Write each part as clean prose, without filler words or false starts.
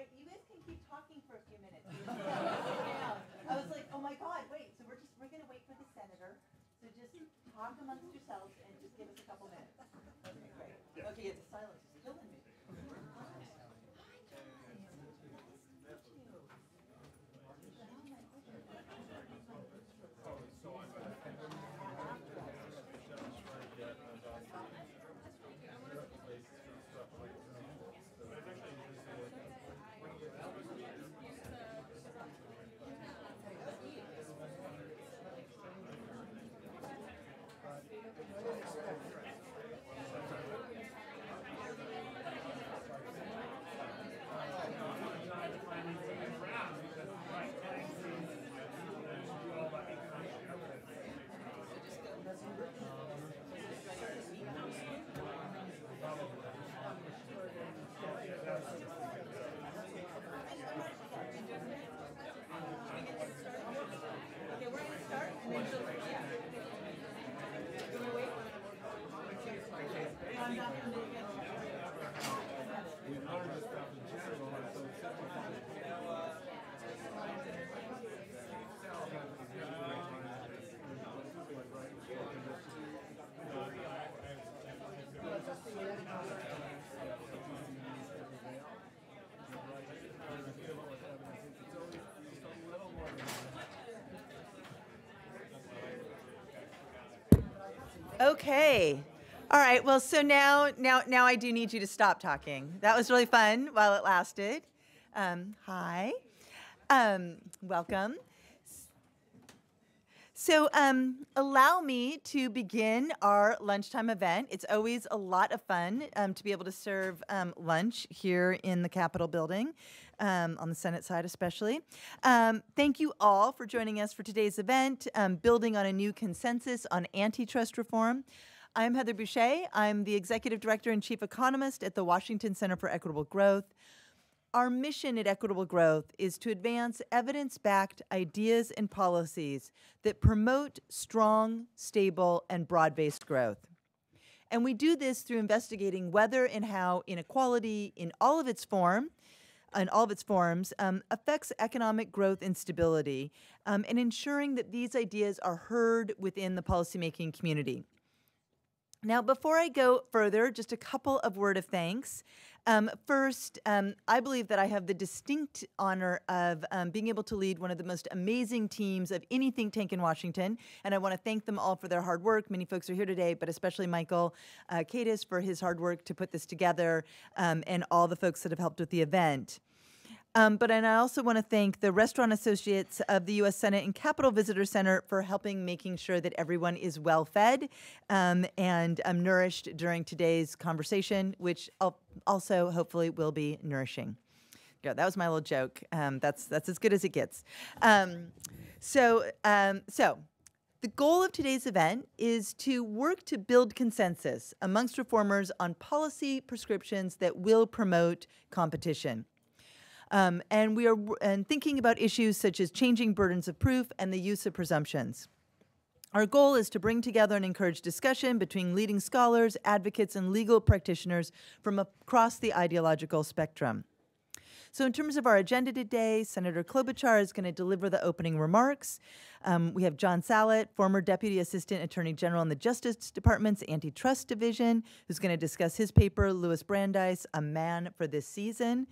right, you guys can keep talking for a few minutes. I was like, oh my God, wait. So we're gonna wait for the senator. So just talk amongst yourselves and just give us a couple minutes. Okay, great. Okay, yeah, the silence is killing me. Okay. All right. Well, so now I do need you to stop talking. That was really fun while it lasted. Hi. Welcome. So allow me to begin our lunchtime event. It's always a lot of fun to be able to serve lunch here in the Capitol building, on the Senate side especially. Thank you all for joining us for today's event, Building on a New Consensus on Antitrust Reform. I'm Heather Boucher. I'm the Executive Director and Chief Economist at the Washington Center for Equitable Growth. Our mission at Equitable Growth is to advance evidence-backed ideas and policies that promote strong, stable, and broad-based growth. And we do this through investigating whether and how inequality in all of its forms affects economic growth and stability, and ensuring that these ideas are heard within the policymaking community. Now, before I go further, just a couple of words of thanks. First, I believe that I have the distinct honor of being able to lead one of the most amazing teams of any think tank in Washington, and I want to thank them all for their hard work. Many folks are here today, but especially Michael Kadish for his hard work to put this together, and all the folks that have helped with the event. And I also want to thank the restaurant associates of the U.S. Senate and Capitol Visitor Center for helping making sure that everyone is well fed and nourished during today's conversation, which also hopefully will be nourishing. Yeah, that was my little joke. That's as good as it gets. So the goal of today's event is to work to build consensus amongst reformers on policy prescriptions that will promote competition. And we are thinking about issues such as changing burdens of proof and the use of presumptions. Our goal is to bring together and encourage discussion between leading scholars, advocates, and legal practitioners from across the ideological spectrum. So in terms of our agenda today, Senator Klobuchar is going to deliver the opening remarks. We have John Salet, former Deputy Assistant Attorney General in the Justice Department's Antitrust Division, who's going to discuss his paper, Louis Brandeis, A Man for This Season.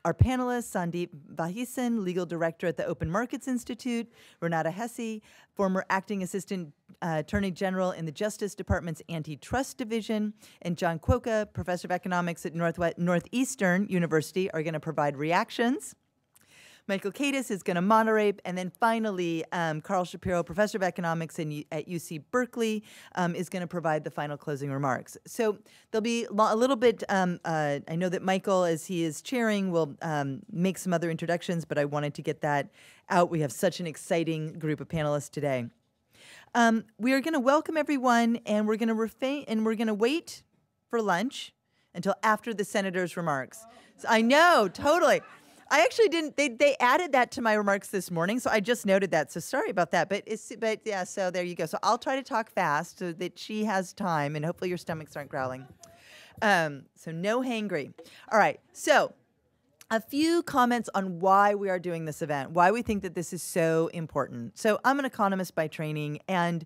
Our panelists, Sandeep Vaheesan, Legal Director at the Open Markets Institute, Renata Hesse, former Acting Assistant Attorney General in the Justice Department's Antitrust Division, and John Kwoka, Professor of Economics at Northeastern University, are going to provide reactions. Michael Kadish is going to moderate, and then finally, Carl Shapiro, Professor of Economics at UC Berkeley, is going to provide the final closing remarks. So there'll be a little bit, I know that Michael, as he is chairing, will make some other introductions, but I wanted to get that out. We have such an exciting group of panelists today. We are going to welcome everyone, and we're going to wait for lunch until after the senator's remarks. So I know, totally. I actually didn't. They added that to my remarks this morning, so I just noted that. So sorry about that. But yeah. So there you go. So I'll try to talk fast so that she has time, and hopefully your stomachs aren't growling. So no hangry. All right. So A few comments on why we are doing this event, why we think that this is so important. So I'm an economist by training, and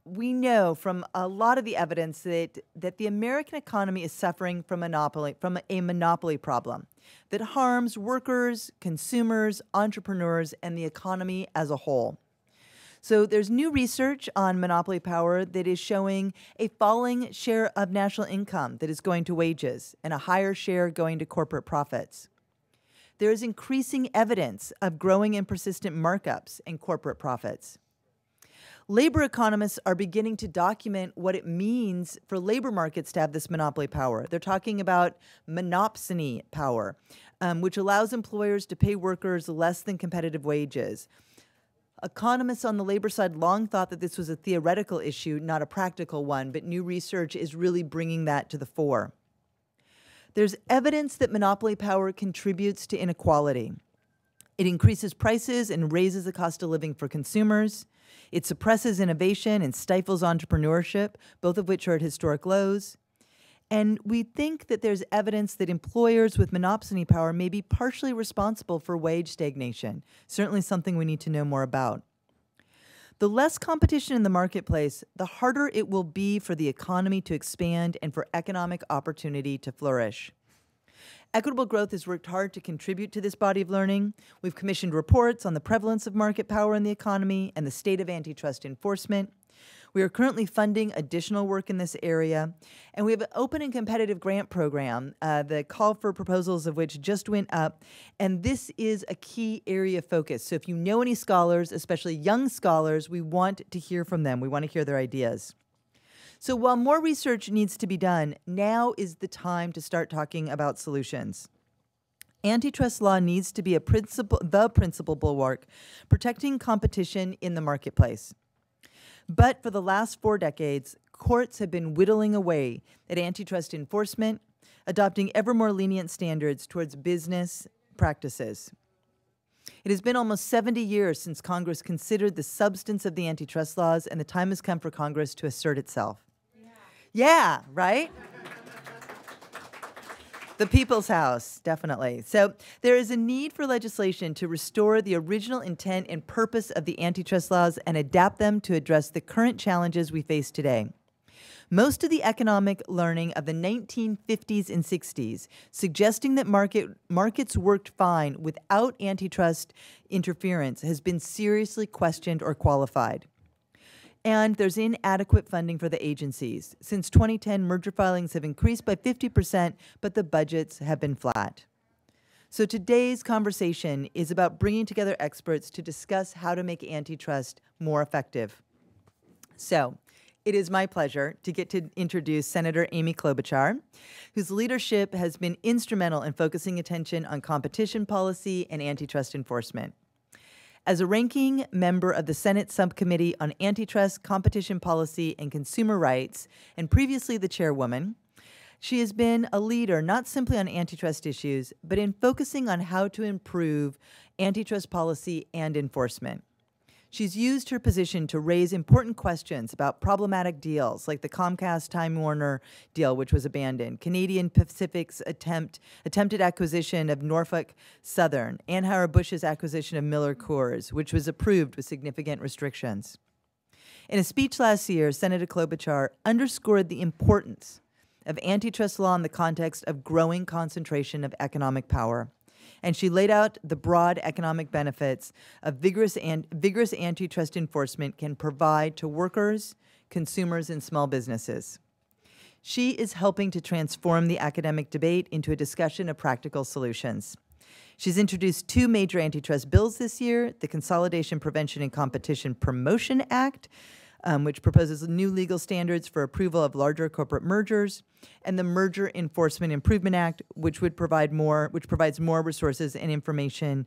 we know from a lot of the evidence that the American economy is suffering from a monopoly problem that harms workers, consumers, entrepreneurs, and the economy as a whole. So there's new research on monopoly power that is showing a falling share of national income that is going to wages and a higher share going to corporate profits. There is increasing evidence of growing and persistent markups in corporate profits. Labor economists are beginning to document what it means for labor markets to have this monopoly power. They're talking about monopsony power, which allows employers to pay workers less than competitive wages. Economists on the labor side long thought that this was a theoretical issue, not a practical one, but new research is really bringing that to the fore. There's evidence that monopoly power contributes to inequality. It increases prices and raises the cost of living for consumers. It suppresses innovation and stifles entrepreneurship, both of which are at historic lows. And we think that there's evidence that employers with monopsony power may be partially responsible for wage stagnation, certainly something we need to know more about. The less competition in the marketplace, the harder it will be for the economy to expand and for economic opportunity to flourish. Equitable Growth has worked hard to contribute to this body of learning. We've commissioned reports on the prevalence of market power in the economy and the state of antitrust enforcement. We are currently funding additional work in this area, and we have an open and competitive grant program, the call for proposals of which just went up, and this is a key area of focus. So if you know any scholars, especially young scholars, we want to hear from them. We want to hear their ideas. So while more research needs to be done, now is the time to start talking about solutions. Antitrust law needs to be the principal bulwark protecting competition in the marketplace. But for the last 4 decades, courts have been whittling away at antitrust enforcement, adopting ever more lenient standards towards business practices. It has been almost 70 years since Congress considered the substance of the antitrust laws, and the time has come for Congress to assert itself. Yeah, right? The People's House, definitely. So there is a need for legislation to restore the original intent and purpose of the antitrust laws and adapt them to address the current challenges we face today. Most of the economic learning of the 1950s and 60s, suggesting that markets worked fine without antitrust interference, has been seriously questioned or qualified. And there's inadequate funding for the agencies. Since 2010, merger filings have increased by 50%, but the budgets have been flat. So today's conversation is about bringing together experts to discuss how to make antitrust more effective. So it is my pleasure to get to introduce Senator Amy Klobuchar, whose leadership has been instrumental in focusing attention on competition policy and antitrust enforcement. As a ranking member of the Senate Subcommittee on Antitrust, Competition Policy, and Consumer Rights, and previously the chairwoman, she has been a leader not simply on antitrust issues, but in focusing on how to improve antitrust policy and enforcement. She's used her position to raise important questions about problematic deals like the Comcast-Time Warner deal, which was abandoned, Canadian Pacific's attempted acquisition of Norfolk Southern, Anheuser-Busch's acquisition of Miller Coors, which was approved with significant restrictions. In a speech last year, Senator Klobuchar underscored the importance of antitrust law in the context of growing concentration of economic power. And she laid out the broad economic benefits of vigorous antitrust enforcement can provide to workers, consumers, and small businesses. She is helping to transform the academic debate into a discussion of practical solutions. She's introduced 2 major antitrust bills this year, the Consolidation Prevention and Competition Promotion Act, which proposes new legal standards for approval of larger corporate mergers, and the Merger Enforcement Improvement Act, which provides more resources and information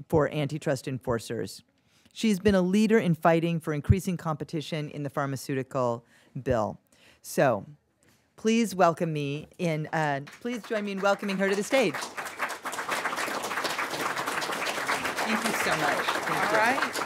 for antitrust enforcers. She's been a leader in fighting for increasing competition in the pharmaceutical bill. So, please welcome me in. Please join me in welcoming her to the stage. Thank you so much. Thank you. All right.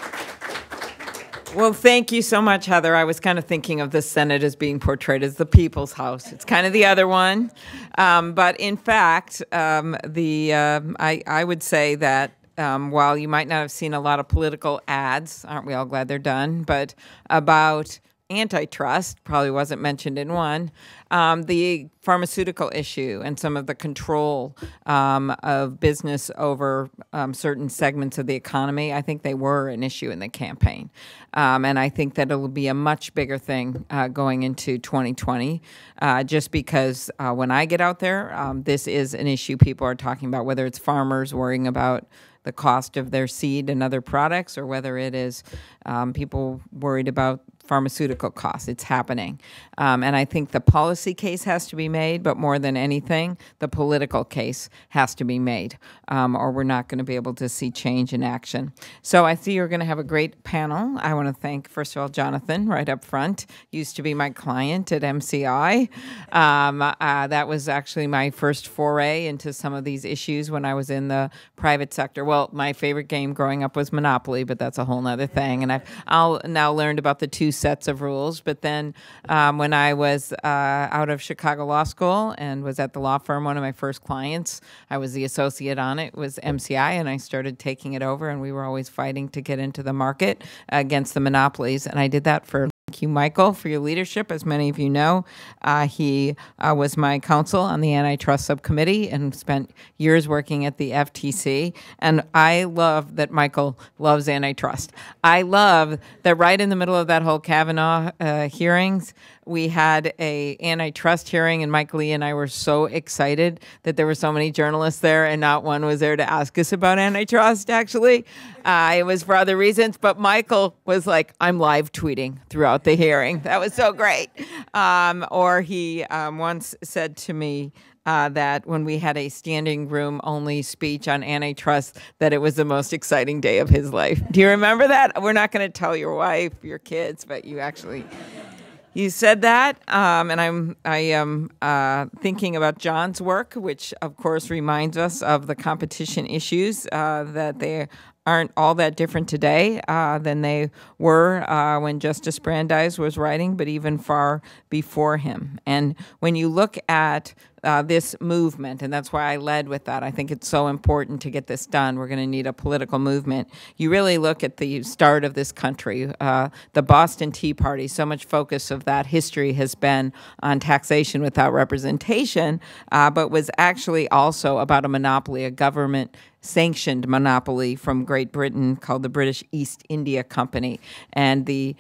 Well, thank you so much, Heather. I was kind of thinking of the Senate as being portrayed as the people's house. It's kind of the other one. But in fact, I would say that while you might not have seen a lot of political ads, aren't we all glad they're done, but about antitrust, probably wasn't mentioned in one, the pharmaceutical issue and some of the control of business over certain segments of the economy, I think they were an issue in the campaign. And I think that it will be a much bigger thing going into 2020, just because when I get out there, this is an issue people are talking about, whether it's farmers worrying about the cost of their seed and other products, or whether it is people worried about pharmaceutical costs. It's happening. And I think the policy case has to be made, but more than anything, the political case has to be made, or we're not going to be able to see change in action. So I see you're going to have a great panel. I want to thank, first of all, Jonathan, right up front. Used to be my client at MCI. That was actually my first foray into some of these issues when I was in the private sector. Well, my favorite game growing up was Monopoly, but that's a whole nother thing. And I'll now learned about the two sets of rules. But then when I was out of Chicago Law School and was at the law firm, one of my first clients, I was the associate on it, was MCI, and I started taking it over, and we were always fighting to get into the market against the monopolies. And I did that for Thank you, Michael, for your leadership. As many of you know, he was my counsel on the antitrust subcommittee and spent years working at the FTC. And I love that Michael loves antitrust. I love that right in the middle of that whole Kavanaugh hearings, we had a antitrust hearing, and Mike Lee and I were so excited that there were so many journalists there, and not one was there to ask us about antitrust, actually. It was for other reasons, but Michael was like, I'm live tweeting throughout the hearing. That was so great. Or he once said to me, that when we had a standing room only speech on antitrust, that it was the most exciting day of his life. Do you remember that? We're not going to tell your wife, your kids, but you actually... You said that, and I am thinking about John's work, which of course reminds us of the competition issues, that they aren't all that different today than they were when Justice Brandeis was writing, but even far before him. And when you look at this movement, and that's why I led with that. I think it's so important to get this done. We're going to need a political movement. You really look at the start of this country, the Boston Tea Party, so much focus of that history has been on taxation without representation, but was actually also about a monopoly, a government sanctioned monopoly from Great Britain called the British East India Company. And the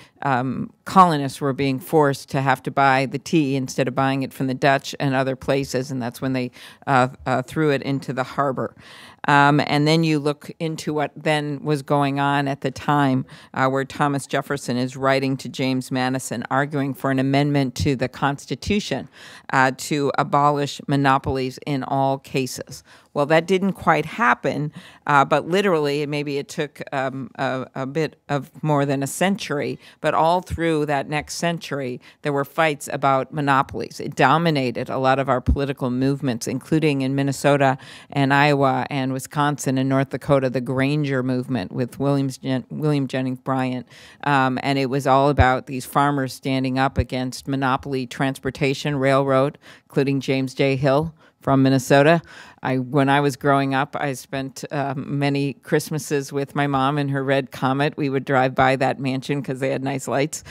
colonists were being forced to have to buy the tea instead of buying it from the Dutch and other places, and that's when they threw it into the harbor. And then you look into what then was going on at the time where Thomas Jefferson is writing to James Madison, arguing for an amendment to the Constitution to abolish monopolies in all cases. Well, that didn't quite happen, but literally, maybe it took a bit of more than a century, but all through that next century, there were fights about monopolies. It dominated a lot of our political movements, including in Minnesota and Iowa and Wisconsin and North Dakota, the Granger movement with William Jennings Bryan. And it was all about these farmers standing up against monopoly transportation, railroad, including James J. Hill from Minnesota. When I was growing up, I spent many Christmases with my mom in her red Comet. We would drive by that mansion because they had nice lights,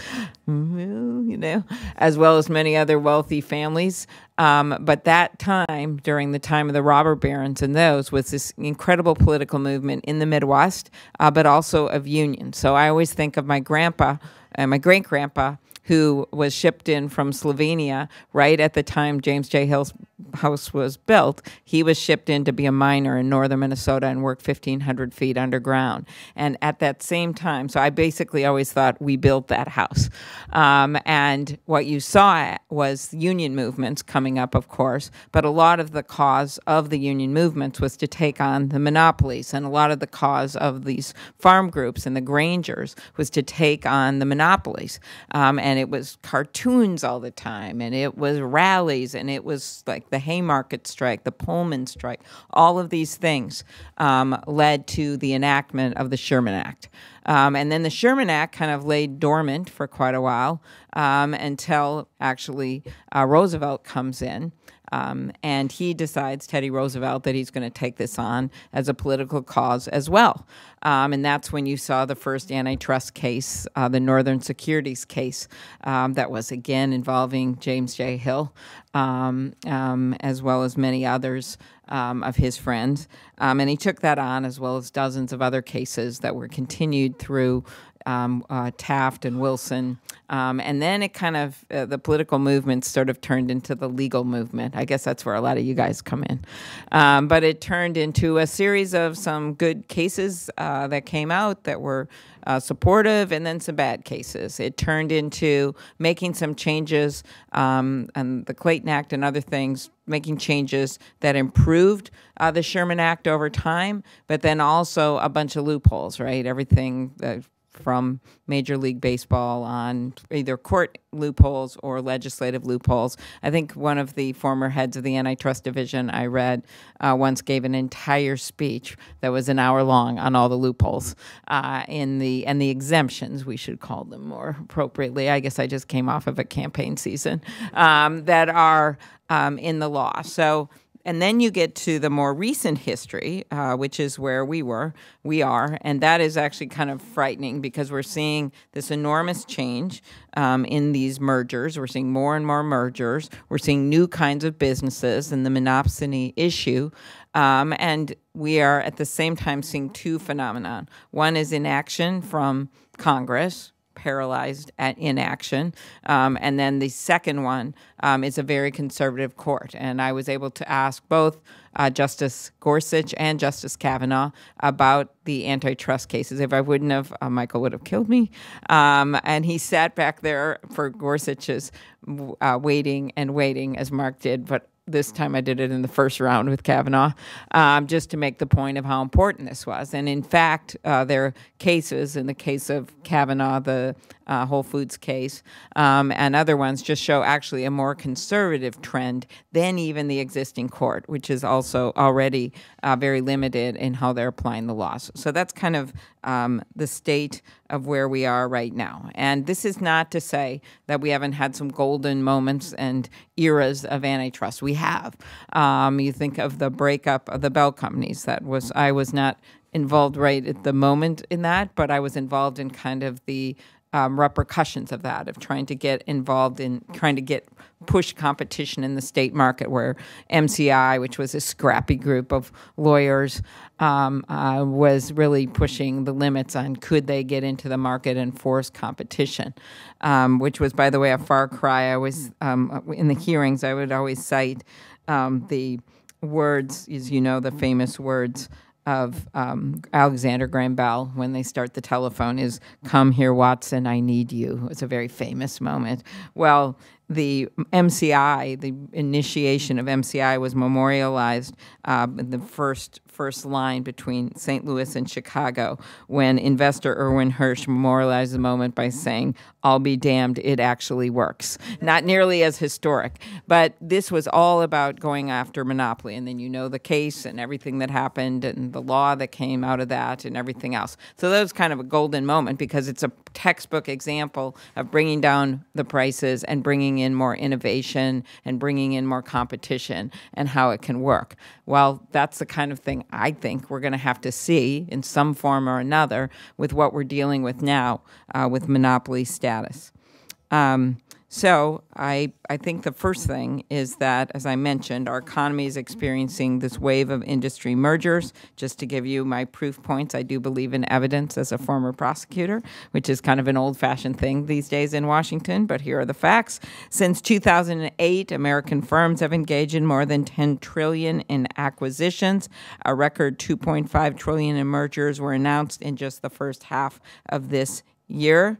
you know, as well as many other wealthy families. But that time, during the time of the robber barons and those, was this incredible political movement in the Midwest, but also of unions. So I always think of my grandpa, my great-grandpa, who was shipped in from Slovenia right at the time James J. Hill's house was built. He was shipped in to be a miner in northern Minnesota and work 1,500 feet underground. And at that same time, so I basically always thought we built that house. And what you saw was union movements coming up, of course, but a lot of the cause of the union movements was to take on the monopolies. And a lot of the cause of these farm groups and the Grangers was to take on the monopolies. And it was cartoons all the time, and it was rallies, and it was like strike, the Haymarket strike, the Pullman strike, all of these things led to the enactment of the Sherman Act. And then the Sherman Act kind of lay dormant for quite a while until actually Roosevelt comes in. And he decides, Teddy Roosevelt, that he's going to take this on as a political cause as well. And that's when you saw the first antitrust case, the Northern Securities case, that was, again, involving James J. Hill, as well as many others of his friends. And he took that on, as well as dozens of other cases that were continued through Taft and Wilson. And then it kind of, the political movement sort of turned into the legal movement. I guess that's where a lot of you guys come in. But it turned into a series of some good cases that came out that were supportive, and then some bad cases. It turned into making some changes, and the Clayton Act and other things, making changes that improved the Sherman Act over time, but then also a bunch of loopholes, right? Everything from Major League Baseball on either court loopholes or legislative loopholes. I think one of the former heads of the antitrust division I read once gave an entire speech that was an hour long on all the loopholes and the exemptions, we should call them more appropriately. I guess I just came off of a campaign season that are in the law. So. And then you get to the more recent history, which is where we are, and that is actually kind of frightening because we're seeing this enormous change in these mergers. We're seeing more and more mergers. We're seeing new kinds of businesses and the monopsony issue. And we are at the same time seeing two phenomenon. One is inaction from Congress, paralyzed at inaction. And then the second one is a very conservative court. And I was able to ask both Justice Gorsuch and Justice Kavanaugh about the antitrust cases. If I wouldn't have, Michael would have killed me. And he sat back there for Gorsuch's waiting and waiting, as Mark did, but this time I did it in the first round with Kavanaugh, just to make the point of how important this was. And in fact, there are cases, in the case of Kavanaugh, the Whole Foods case, and other ones just show actually a more conservative trend than even the existing court, which is also already very limited in how they're applying the laws. So that's kind of the state of where we are right now. And this is not to say that we haven't had some golden moments and eras of antitrust. We have. You think of the breakup of the Bell companies. I was not involved right at the moment in that, but I was involved in kind of the repercussions of that, of trying to get involved in trying to push competition in the state market, where MCI, which was a scrappy group of lawyers, was really pushing the limits on could they get into the market and force competition, which was, by the way, a far cry. I was in the hearings, I would always cite the words, as you know, the famous words of Alexander Graham Bell when they start the telephone is, "Come here, Watson, I need you." It's a very famous moment. Well, the MCI, the initiation of MCI was memorialized in the first line between St. Louis and Chicago when investor Irwin Hirsch memorialized the moment by saying, "I'll be damned, it actually works." Not nearly as historic, but this was all about going after monopoly. And then you know the case and everything that happened and the law that came out of that and everything else. So that was kind of a golden moment because it's a textbook example of bringing down the prices and bringing in more innovation and bringing in more competition and how it can work. Well, that's the kind of thing I think we're going to have to see in some form or another with what we're dealing with now with monopoly status. So I think the first thing is that, as I mentioned, our economy is experiencing this wave of industry mergers. Just to give you my proof points, I do believe in evidence as a former prosecutor, which is kind of an old-fashioned thing these days in Washington, but here are the facts. Since 2008, American firms have engaged in more than $10 trillion in acquisitions. A record $2.5 trillion in mergers were announced in just the first half of this year.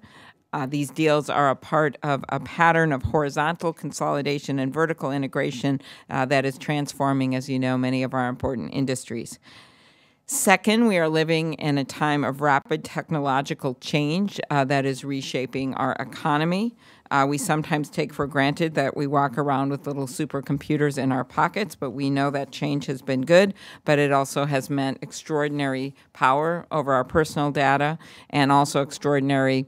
These deals are a part of a pattern of horizontal consolidation and vertical integration that is transforming, as you know, many of our important industries. Second, we are living in a time of rapid technological change that is reshaping our economy. We sometimes take for granted that we walk around with little supercomputers in our pockets, but we know that change has been good, but it also has meant extraordinary power over our personal data and also extraordinary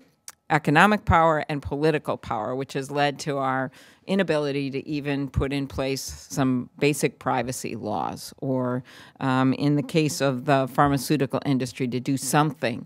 economic power and political power, which has led to our inability to even put in place some basic privacy laws, or in the case of the pharmaceutical industry, to do something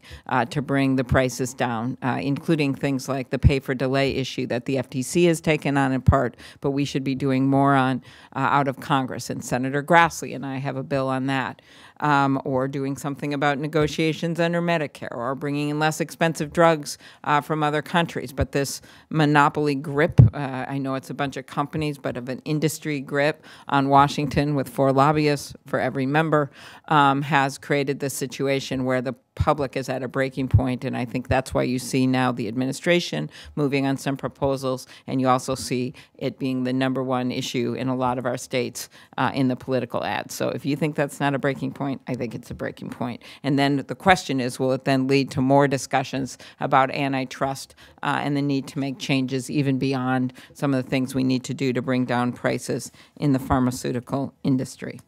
to bring the prices down, including things like the pay-for-delay issue that the FTC has taken on in part, but we should be doing more on out of Congress. And Senator Grassley and I have a bill on that. Or doing something about negotiations under Medicare, or bringing in less expensive drugs from other countries. But this monopoly grip, I know it's a bunch of companies, but of an industry grip on Washington with 4 lobbyists for every member, has created this situation where the public is at a breaking point, and I think that's why you see now the administration moving on some proposals, and you also see it being the #1 issue in a lot of our states in the political ads. So if you think that's not a breaking point, I think it's a breaking point. And then the question is, will it then lead to more discussions about antitrust and the need to make changes even beyond some of the things we need to do to bring down prices in the pharmaceutical industry?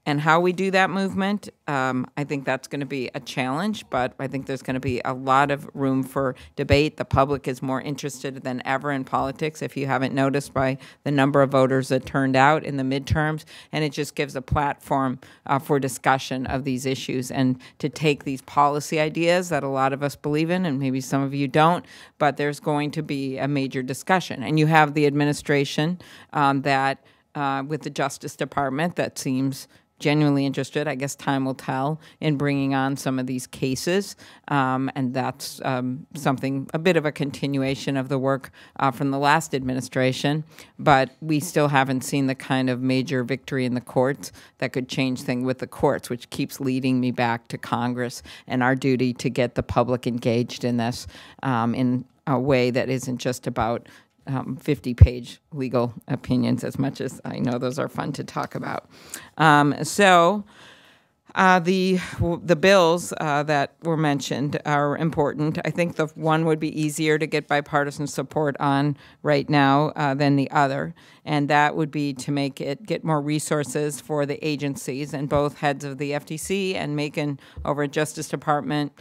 And how we do that movement, I think that's going to be a challenge, but I think there's going to be a lot of room for debate. The public is more interested than ever in politics, if you haven't noticed by the number of voters that turned out in the midterms, and it just gives a platform for discussion of these issues and to take these policy ideas that a lot of us believe in, and maybe some of you don't, but there's going to be a major discussion. And you have the administration that with the Justice Department that seems genuinely interested. I guess time will tell in bringing on some of these cases, and that's something, a bit of a continuation of the work from the last administration, but we still haven't seen the kind of major victory in the courts that could change things with the courts, which keeps leading me back to Congress and our duty to get the public engaged in this in a way that isn't just about 50-page legal opinions, as much as I know those are fun to talk about. The bills that were mentioned are important. I think the one would be easier to get bipartisan support on right now than the other, and that would be to get more resources for the agencies, and both heads of the FTC and Macon over at Justice Department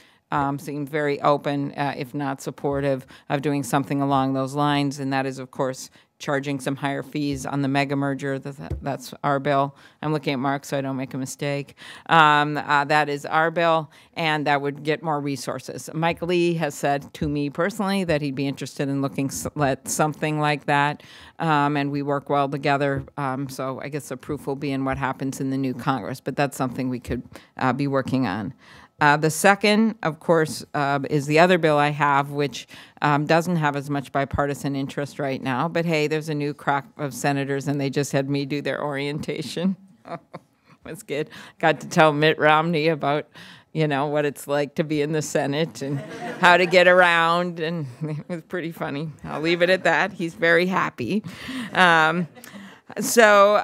seemed very open, if not supportive, of doing something along those lines, and that is, of course, charging some higher fees on the mega merger. That's our bill. I'm looking at Mark so I don't make a mistake. That is our bill, and that would get more resources. Mike Lee has said to me personally that he'd be interested in looking at something like that, and we work well together, so I guess the proof will be in what happens in the new Congress, but that's something we could be working on. The second, of course, is the other bill I have, which doesn't have as much bipartisan interest right now. But hey, there's a new crop of senators, and they just had me do their orientation. That's good. Got to tell Mitt Romney about, what it's like to be in the Senate and how to get around, and it was pretty funny. I'll leave it at that. He's very happy. So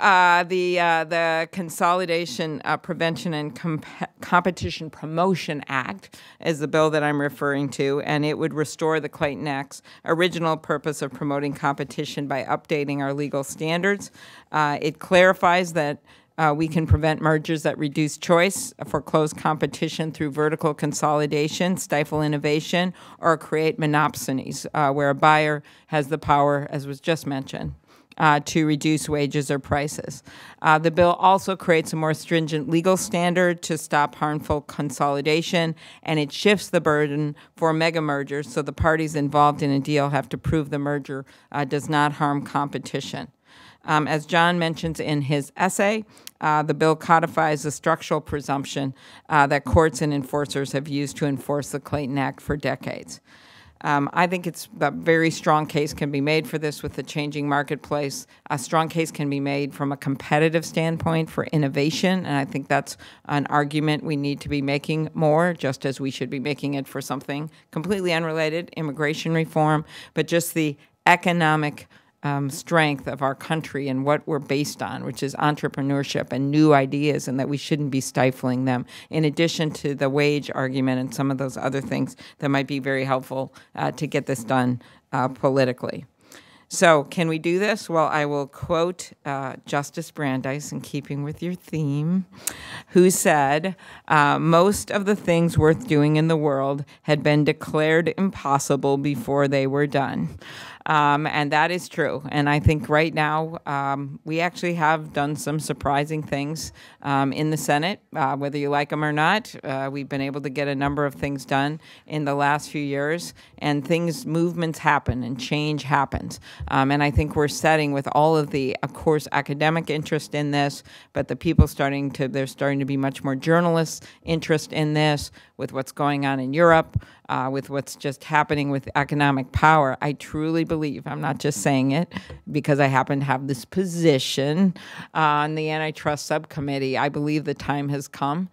the Consolidation Prevention and Competition Promotion Act is the bill that I'm referring to, and it would restore the Clayton Act's original purpose of promoting competition by updating our legal standards. It clarifies that we can prevent mergers that reduce choice, foreclose competition through vertical consolidation, stifle innovation, or create monopsonies, where a buyer has the power, as was just mentioned, to reduce wages or prices. The bill also creates a more stringent legal standard to stop harmful consolidation, and it shifts the burden for mega mergers, so the parties involved in a deal have to prove the merger does not harm competition. As John mentions in his essay, the bill codifies the structural presumption that courts and enforcers have used to enforce the Clayton Act for decades. I think a very strong case can be made for this with the changing marketplace. A strong case can be made from a competitive standpoint for innovation, and I think that's an argument we need to be making more, just as we should be making it for something completely unrelated, immigration reform, but just the economic strength of our country and what we're based on, which is entrepreneurship and new ideas, and that we shouldn't be stifling them, in addition to the wage argument and some of those other things that might be very helpful to get this done politically. So can we do this? Well, I will quote Justice Brandeis, in keeping with your theme, who said, most of the things worth doing in the world had been declared impossible before they were done. And that is true. And I think right now we actually have done some surprising things in the Senate, whether you like them or not. We've been able to get a number of things done in the last few years, and movements happen and change happens. And I think we're setting with all of the, of course, academic interest in this, but the people there's starting to be much more journalists' interest in this, with what's going on in Europe, with what's just happening with economic power. I truly believe, I'm not just saying it because I happen to have this position on the antitrust subcommittee, I believe the time has come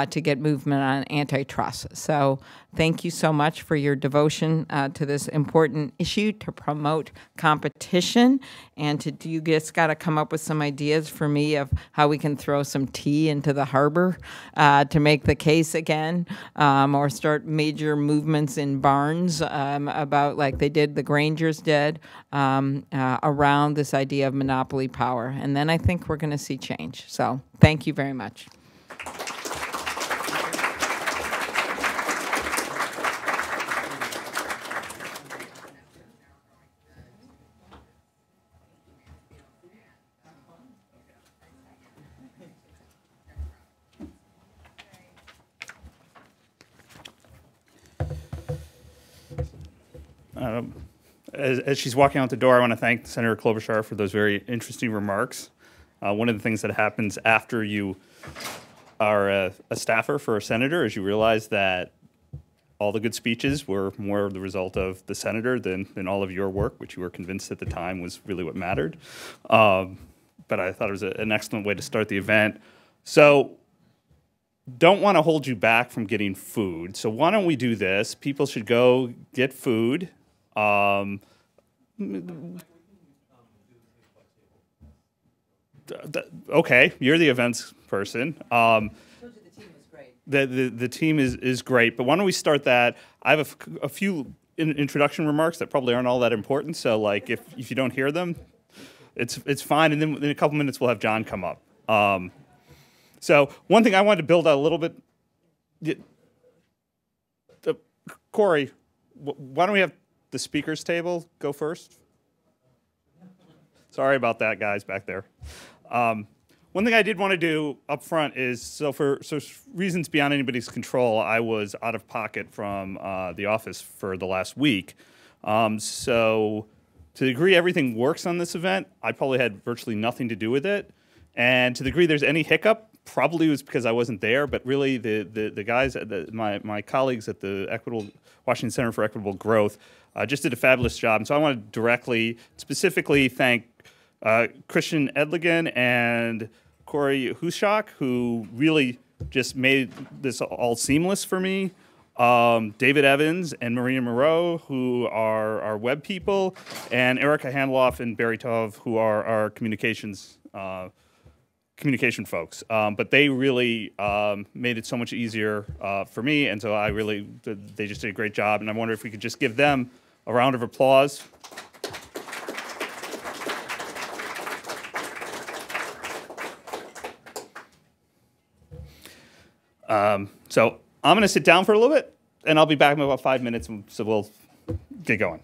to get movement on antitrust. So thank you so much for your devotion to this important issue, to promote competition, and you just got to come up with some ideas for me of how we can throw some tea into the harbor to make the case again, or start major movements in barns about, like the Grangers did, around this idea of monopoly power. And then I think we're going to see change. So thank you very much. As she's walking out the door, I want to thank Senator Klobuchar for those very interesting remarks. One of the things that happens after you are a staffer for a senator is you realize that all the good speeches were more the result of the senator than all of your work, which you were convinced at the time was really what mattered. But I thought it was an excellent way to start the event. So don't want to hold you back from getting food. So why don't we do this? People should go get food. Okay, you're the events person. The team is great, but why don't we start that? I have a few introduction remarks that probably aren't all that important. So, like, if you don't hear them, it's fine. And then in a couple minutes, we'll have John come up. So one thing I wanted to build out a little bit. Corey, why don't we have the speakers table go first? Sorry about that, guys, back there. One thing I did want to do up front is, so for reasons beyond anybody's control, I was out of pocket from the office for the last week. So to the degree everything works on this event, I probably had virtually nothing to do with it. And to the degree there's any hiccup, probably was because I wasn't there, but really the guys, my colleagues at the Washington Center for Equitable Growth just did a fabulous job. And so I want to specifically thank Christian Edligan and Corey Hushak, who really just made this all seamless for me. David Evans and Marina Moreau, who are our web people, and Erica Handloff and Barry Tove, who are our communication folks. But they really made it so much easier for me, and so they just did a great job, and I wonder if we could just give them a round of applause. So I'm going to sit down for a little bit, and I'll be back in about 5 minutes, so we'll get going.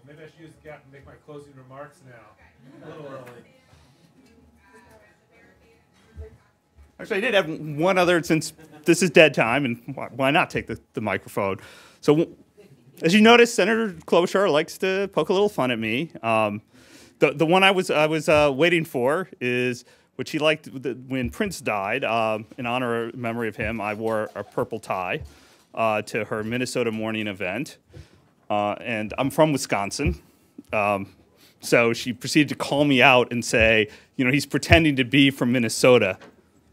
Maybe I should use the gap and make my closing remarks now. A little early. Actually, I did have one other, since this is dead time, and why not take the microphone? So, as you notice, Senator Klobuchar likes to poke a little fun at me. The one I was waiting for is, which he liked when Prince died. In honor of memory of him, I wore a purple tie to her Minnesota morning event. And I'm from Wisconsin. So she proceeded to call me out and say, he's pretending to be from Minnesota,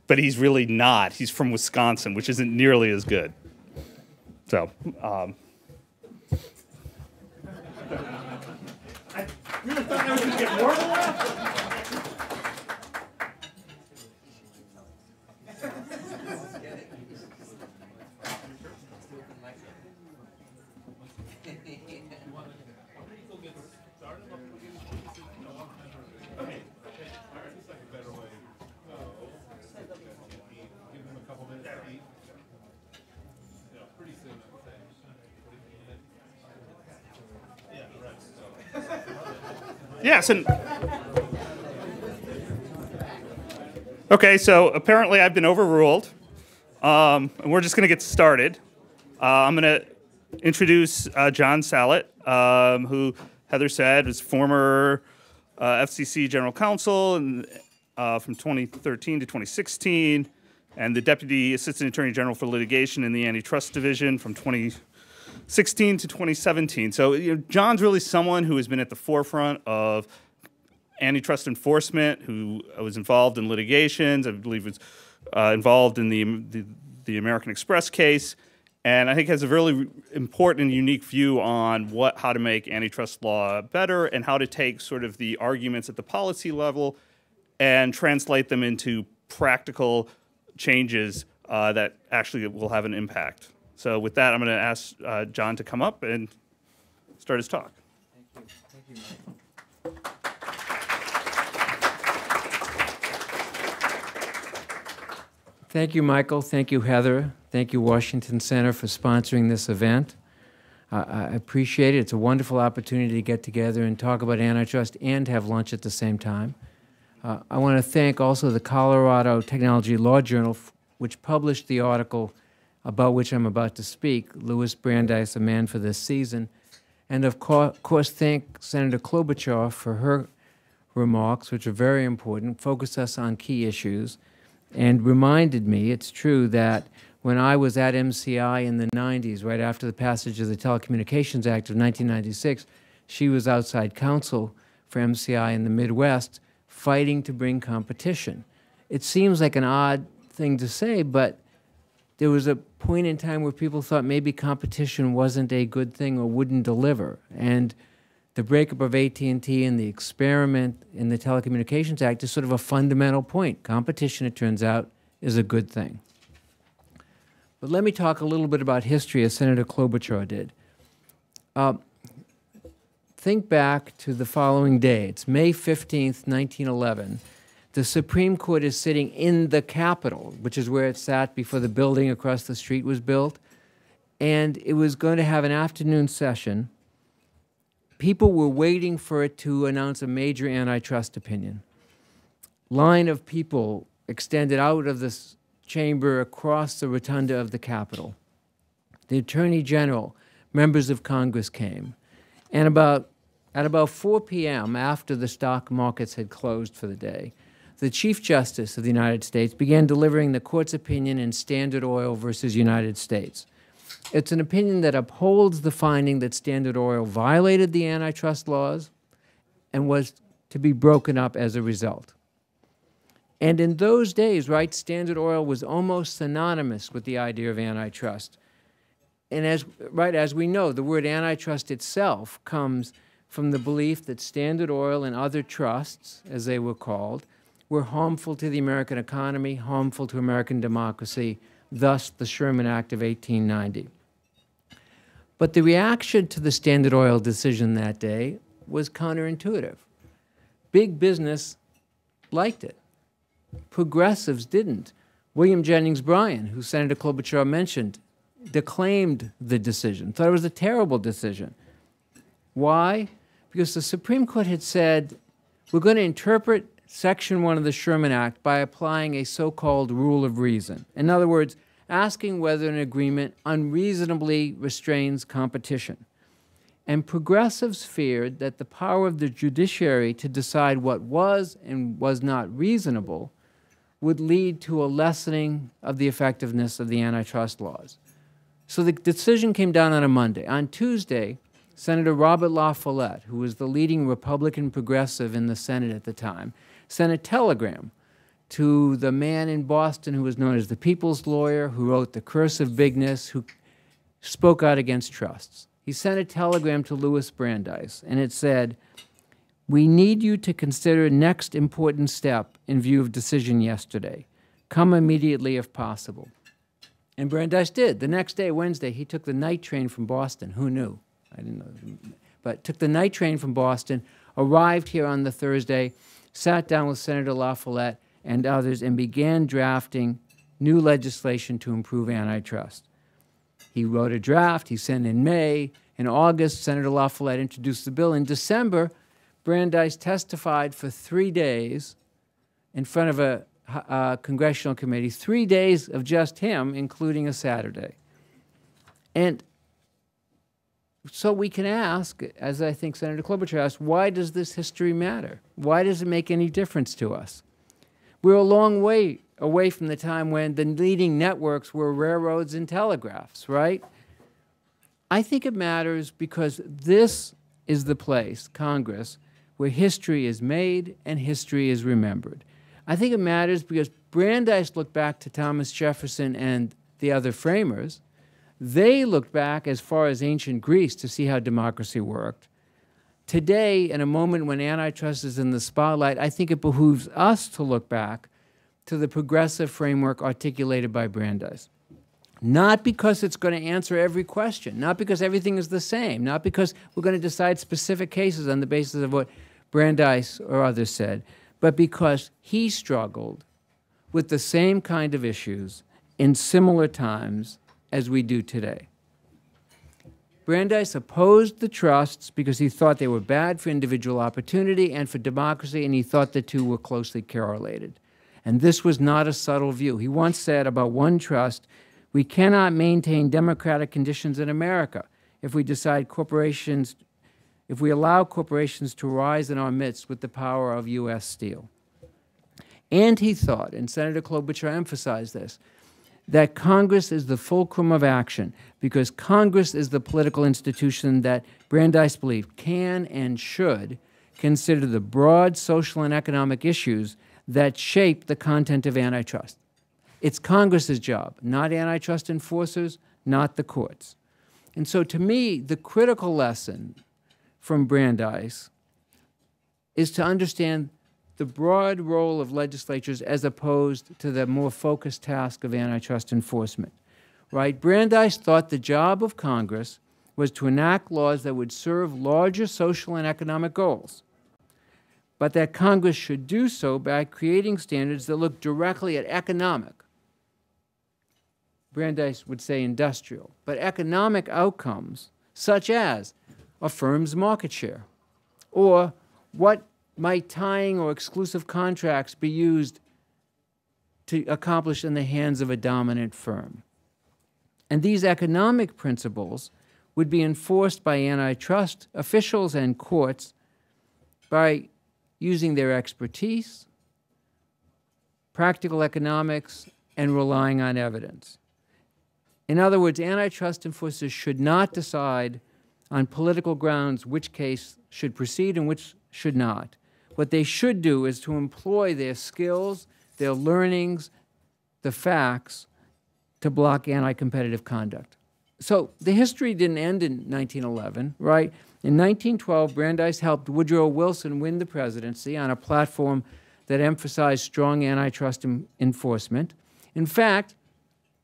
but he's really not. He's from Wisconsin, which isn't nearly as good. So, I really thought I was going to get more than that. Yes, and okay, so apparently I've been overruled, and we're just going to get started. I'm going to introduce John Sallet, who Heather said was former FCC General Counsel and, from 2013 to 2016, and the Deputy Assistant Attorney General for Litigation in the Antitrust Division from 2016 to 2017. So John's really someone who has been at the forefront of antitrust enforcement, who was involved in litigations, I believe was involved in the American Express case, and I think has a really important and unique view on how to make antitrust law better and how to take sort of the arguments at the policy level and translate them into practical changes that actually will have an impact. So with that, I'm going to ask John to come up and start his talk. Thank you. Thank you, Michael. Thank you, Michael. Thank you, Heather. Thank you, Washington Center, for sponsoring this event. I appreciate it. It's a wonderful opportunity to get together and talk about antitrust and have lunch at the same time. I want to thank also the Colorado Technology Law Journal, which published the article about which I'm about to speak, Louis Brandeis, A Man for This Season, and of course thank Senator Klobuchar for her remarks, which are very important, focused us on key issues, and reminded me, it's true, that when I was at MCI in the 90s, right after the passage of the Telecommunications Act of 1996, she was outside counsel for MCI in the Midwest, fighting to bring competition. It seems like an odd thing to say, but there was a point in time where people thought maybe competition wasn't a good thing or wouldn't deliver. And the breakup of AT&T and the experiment in the Telecommunications Act is sort of a fundamental point. Competition, it turns out, is a good thing. But let me talk a little bit about history, as Senator Klobuchar did. Think back to the following day. It's May 15th, 1911. The Supreme Court is sitting in the Capitol, which is where it sat before the building across the street was built. And it was going to have an afternoon session. People were waiting for it to announce a major antitrust opinion. Line of people extended out of this chamber across the rotunda of the Capitol. The Attorney General, members of Congress came. And at about 4 p.m., after the stock markets had closed for the day, the Chief Justice of the United States began delivering the court's opinion in Standard Oil versus United States. It's an opinion that upholds the finding that Standard Oil violated the antitrust laws and was to be broken up as a result. And in those days, right, Standard Oil was almost synonymous with the idea of antitrust. And as we know, the word antitrust itself comes from the belief that Standard Oil and other trusts, as they were called, were harmful to the American economy, harmful to American democracy, thus the Sherman Act of 1890. But the reaction to the Standard Oil decision that day was counterintuitive. Big business liked it. Progressives didn't. William Jennings Bryan, who Senator Klobuchar mentioned, declaimed the decision, thought it was a terrible decision. Why? Because the Supreme Court had said, we're going to interpret Section 1 of the Sherman Act by applying a so-called rule of reason. In other words, asking whether an agreement unreasonably restrains competition. And progressives feared that the power of the judiciary to decide what was and was not reasonable would lead to a lessening of the effectiveness of the antitrust laws. So the decision came down on a Monday. On Tuesday, Senator Robert La Follette, who was the leading Republican progressive in the Senate at the time, sent a telegram to the man in Boston who was known as the People's Lawyer, who wrote The Curse of Bigness, who spoke out against trusts. He sent a telegram to Louis Brandeis, and it said, "We need you to consider next important step in view of decision yesterday. Come immediately if possible." And Brandeis did. The next day, Wednesday, he took the night train from Boston. Who knew? I didn't know. But took the night train from Boston, arrived here on the Thursday, sat down with Senator La Follette and others, and began drafting new legislation to improve antitrust. He wrote a draft. He sent in May. In August, Senator La Follette introduced the bill. In December, Brandeis testified for 3 days in front of a congressional committee, 3 days of just him, including a Saturday. And so we can ask, as I think Senator Klobuchar asked, why does this history matter? Why does it make any difference to us? We're a long way away from the time when the leading networks were railroads and telegraphs, right? I think it matters because this is the place, Congress, where history is made and history is remembered. I think it matters because Brandeis looked back to Thomas Jefferson and the other framers. They looked back as far as ancient Greece to see how democracy worked. Today, in a moment when antitrust is in the spotlight, I think it behooves us to look back to the progressive framework articulated by Brandeis. Not because it's going to answer every question, not because everything is the same, not because we're going to decide specific cases on the basis of what Brandeis or others said, but because he struggled with the same kind of issues in similar times as we do today. Brandeis opposed the trusts because he thought they were bad for individual opportunity and for democracy, and he thought the two were closely correlated. And this was not a subtle view. He once said about one trust, "We cannot maintain democratic conditions in America if we allow corporations to rise in our midst with the power of U.S. Steel." And he thought, and Senator Klobuchar emphasized this, that Congress is the fulcrum of action because Congress is the political institution that Brandeis believed can and should consider the broad social and economic issues that shape the content of antitrust. It's Congress's job, not antitrust enforcers, not the courts. And so to me, the critical lesson from Brandeis is to understand the broad role of legislatures as opposed to the more focused task of antitrust enforcement, right? Brandeis thought the job of Congress was to enact laws that would serve larger social and economic goals, but that Congress should do so by creating standards that look directly at economic, Brandeis would say industrial, but economic outcomes such as a firm's market share, or what might tying or exclusive contracts be used to accomplish in the hands of a dominant firm. And these economic principles would be enforced by antitrust officials and courts by using their expertise, practical economics, and relying on evidence. In other words, antitrust enforcers should not decide on political grounds which case should proceed and which should not. What they should do is to employ their skills, their learnings, the facts to block anti-competitive conduct. So the history didn't end in 1911, right? In 1912, Brandeis helped Woodrow Wilson win the presidency on a platform that emphasized strong antitrust enforcement. In fact,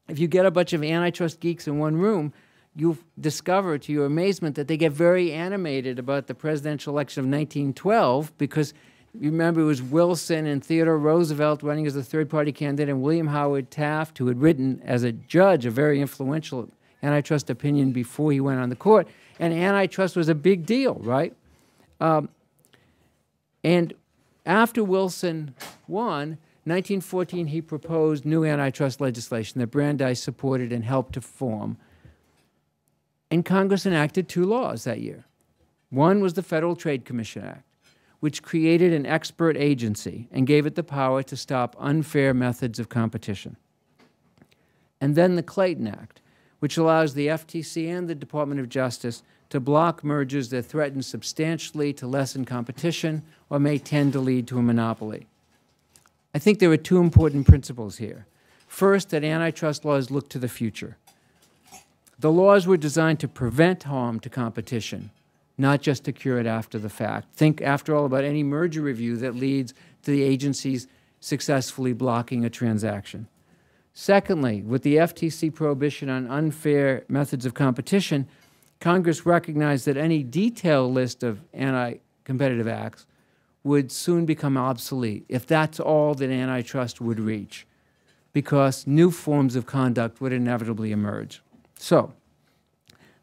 if you get a bunch of antitrust geeks in one room, you'll discover to your amazement that they get very animated about the presidential election of 1912 because you remember it was Wilson and Theodore Roosevelt running as a third-party candidate and William Howard Taft, who had written as a judge a very influential antitrust opinion before he went on the court. And antitrust was a big deal, right? And after Wilson won, 1914, he proposed new antitrust legislation that Brandeis supported and helped to form. And Congress enacted 2 laws that year. One was the Federal Trade Commission Act, which created an expert agency and gave it the power to stop unfair methods of competition. And then the Clayton Act, which allows the FTC and the Department of Justice to block mergers that threaten substantially to lessen competition or may tend to lead to a monopoly. I think there are two important principles here. First, that antitrust laws look to the future. The laws were designed to prevent harm to competition, not just to cure it after the fact. Think, after all, about any merger review that leads to the agencies successfully blocking a transaction. Secondly, with the FTC prohibition on unfair methods of competition, Congress recognized that any detailed list of anti-competitive acts would soon become obsolete if that's all that antitrust would reach, because new forms of conduct would inevitably emerge. So,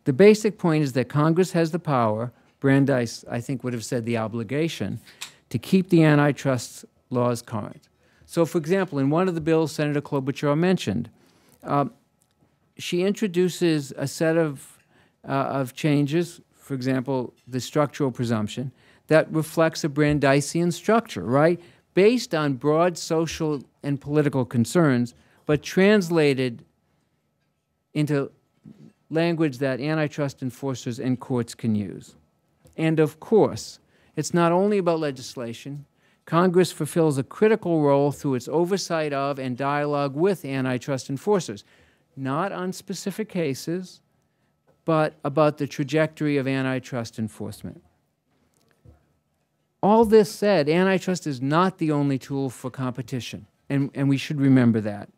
the basic point is that Congress has the power, Brandeis, I think, would have said the obligation, to keep the antitrust laws current. So, for example, in one of the bills Senator Klobuchar mentioned, she introduces a set of changes, for example, the structural presumption, that reflects a Brandeisian structure, right? Based on broad social and political concerns, but translated into language that antitrust enforcers and courts can use. And of course, it's not only about legislation. Congress fulfills a critical role through its oversight of and dialogue with antitrust enforcers, not on specific cases, but about the trajectory of antitrust enforcement. All this said, antitrust is not the only tool for competition, and we should remember that.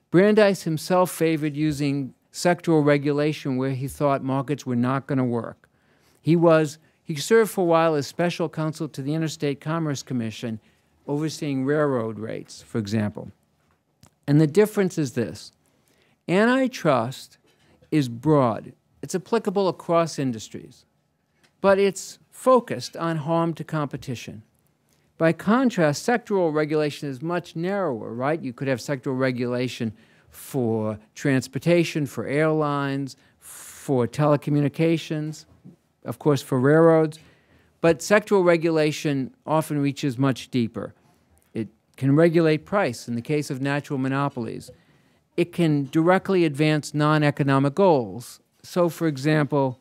Brandeis himself favored using sectoral regulation where he thought markets were not going to work. He served for a while as special counsel to the Interstate Commerce Commission, overseeing railroad rates, for example. And the difference is this. Antitrust is broad. It's applicable across industries, but it's focused on harm to competition. By contrast, sectoral regulation is much narrower, right? You could have sectoral regulation for transportation, for airlines, for telecommunications, of course, for railroads. But sectoral regulation often reaches much deeper. It can regulate price in the case of natural monopolies. It can directly advance non-economic goals. So, for example,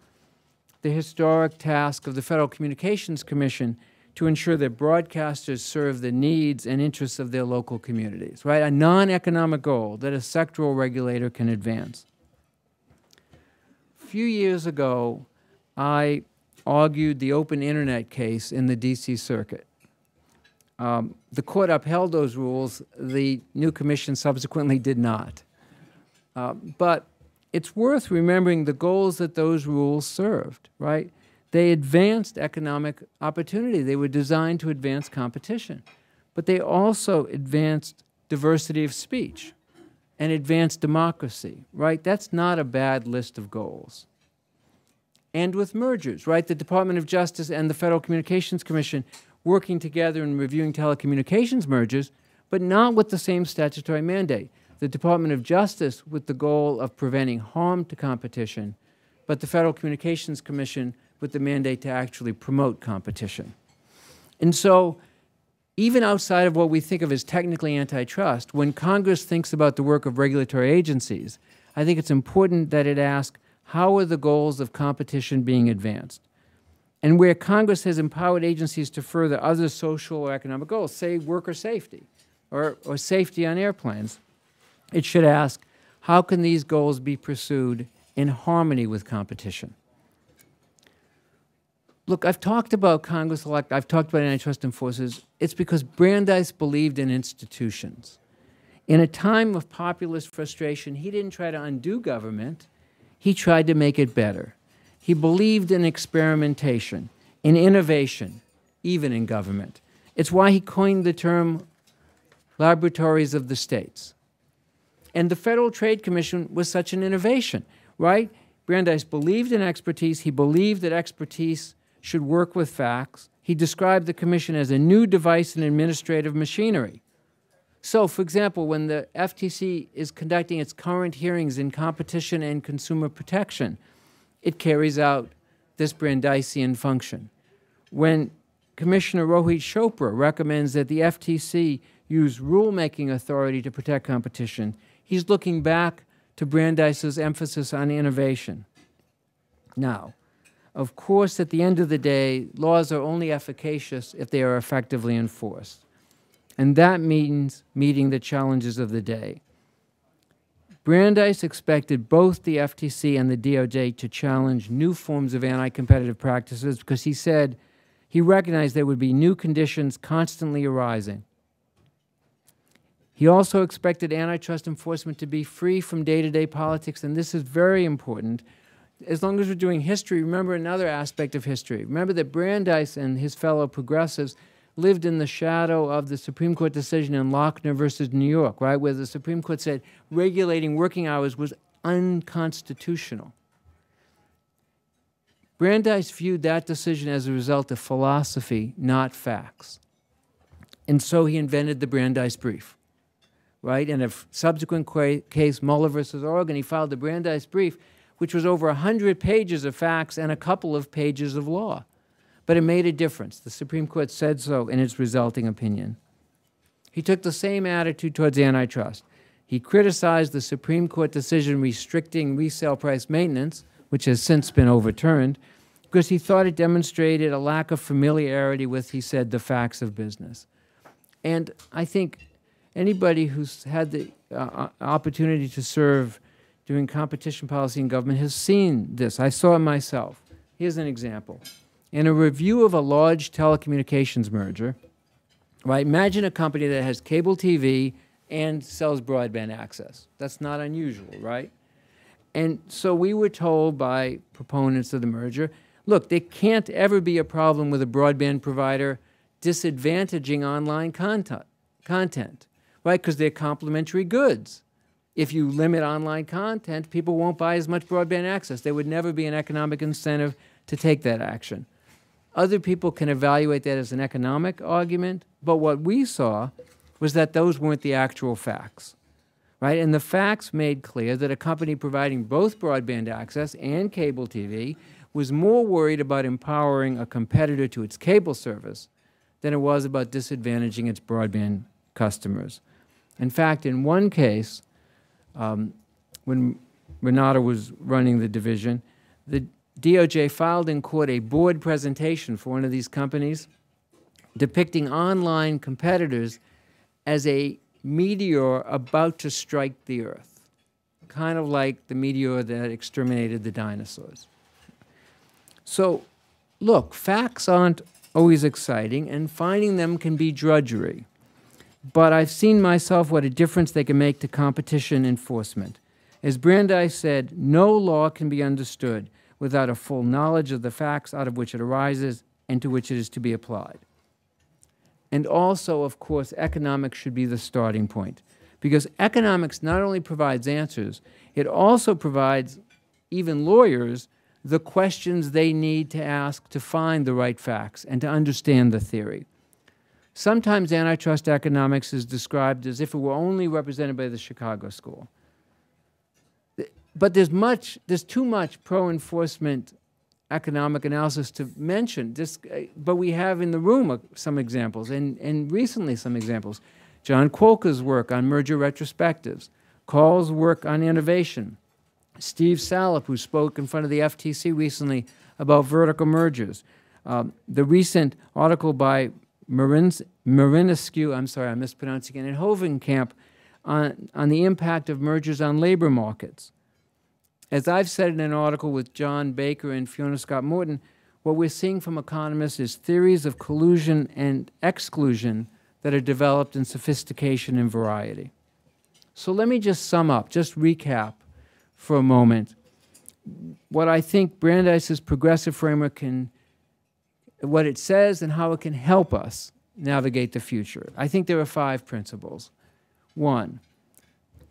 the historic task of the Federal Communications Commission to ensure that broadcasters serve the needs and interests of their local communities, right? A non-economic goal that a sectoral regulator can advance. A few years ago, I argued the open internet case in the D.C. Circuit. The court upheld those rules. The new commission subsequently did not. But it's worth remembering the goals that those rules served, right? They advanced economic opportunity. They were designed to advance competition. But they also advanced diversity of speech and advanced democracy, right? That's not a bad list of goals. And with mergers, right? The Department of Justice and the Federal Communications Commission working together and reviewing telecommunications mergers, but not with the same statutory mandate. The Department of Justice with the goal of preventing harm to competition, but the Federal Communications Commission with the mandate to actually promote competition. And so, even outside of what we think of as technically antitrust, when Congress thinks about the work of regulatory agencies, I think it's important that it ask, how are the goals of competition being advanced? And where Congress has empowered agencies to further other social or economic goals, say worker safety or safety on airplanes, it should ask, how can these goals be pursued in harmony with competition? Look, I've talked about Congress elect, I've talked about antitrust enforcers. It's because Brandeis believed in institutions. In a time of populist frustration, he didn't try to undo government. He tried to make it better. He believed in experimentation, in innovation, even in government. It's why he coined the term laboratories of the states. And the Federal Trade Commission was such an innovation, right? Brandeis believed in expertise. He believed that expertise should work with facts. He described the commission as a new device in administrative machinery. So, for example, when the FTC is conducting its current hearings in competition and consumer protection, it carries out this Brandeisian function. When Commissioner Rohit Chopra recommends that the FTC use rulemaking authority to protect competition, he's looking back to Brandeis's emphasis on innovation. Now, of course, at the end of the day, laws are only efficacious if they are effectively enforced. And that means meeting the challenges of the day. Brandeis expected both the FTC and the DOJ to challenge new forms of anti-competitive practices because he said he recognized there would be new conditions constantly arising. He also expected antitrust enforcement to be free from day-to-day politics, and this is very important. As long as we're doing history, remember another aspect of history. Remember that Brandeis and his fellow progressives lived in the shadow of the Supreme Court decision in Lochner versus New York, right, where the Supreme Court said regulating working hours was unconstitutional. Brandeis viewed that decision as a result of philosophy, not facts. And so he invented the Brandeis brief, right? In a subsequent case, Mueller versus Oregon, he filed the Brandeis brief, which was over 100 pages of facts and a couple of pages of law. But it made a difference. The Supreme Court said so in its resulting opinion. He took the same attitude towards antitrust. He criticized the Supreme Court decision restricting resale price maintenance, which has since been overturned, because he thought it demonstrated a lack of familiarity with, he said, the facts of business. And I think anybody who's had the opportunity to serve doing competition policy in government has seen this. I saw it myself. Here's an example. In a review of a large telecommunications merger, right, imagine a company that has cable TV and sells broadband access. That's not unusual, right? And so we were told by proponents of the merger, look, there can't ever be a problem with a broadband provider disadvantaging online content, right, because they're complementary goods. If you limit online content, people won't buy as much broadband access. There would never be an economic incentive to take that action. Other people can evaluate that as an economic argument, but what we saw was that those weren't the actual facts, right? And the facts made clear that a company providing both broadband access and cable TV was more worried about empowering a competitor to its cable service than it was about disadvantaging its broadband customers. In fact, in one case, when Renata was running the division, the DOJ filed in court a board presentation for one of these companies depicting online competitors as a meteor about to strike the earth, kind of like the meteor that exterminated the dinosaurs. So, look, facts aren't always exciting, and finding them can be drudgery. But I've seen myself what a difference they can make to competition enforcement. As Brandeis said, no law can be understood without a full knowledge of the facts out of which it arises and to which it is to be applied. And also, of course, economics should be the starting point, because economics not only provides answers, it also provides even lawyers the questions they need to ask to find the right facts and to understand the theory. Sometimes antitrust economics is described as if it were only represented by the Chicago School. But there's too much pro-enforcement economic analysis to mention. But we have in the room some examples, and recently some examples. John Quokka's work on merger retrospectives, Carl's work on innovation, Steve Salop, who spoke in front of the FTC recently about vertical mergers, the recent article by Marinescu, I'm sorry, I'm mispronouncing it, and Hovenkamp on the impact of mergers on labor markets. As I've said in an article with John Baker and Fiona Scott Morton, what we're seeing from economists is theories of collusion and exclusion that are developed in sophistication and variety. So let me just sum up, just recap for a moment what I think Brandeis's progressive framework can, what it says and how it can help us navigate the future. I think there are 5 principles. 1,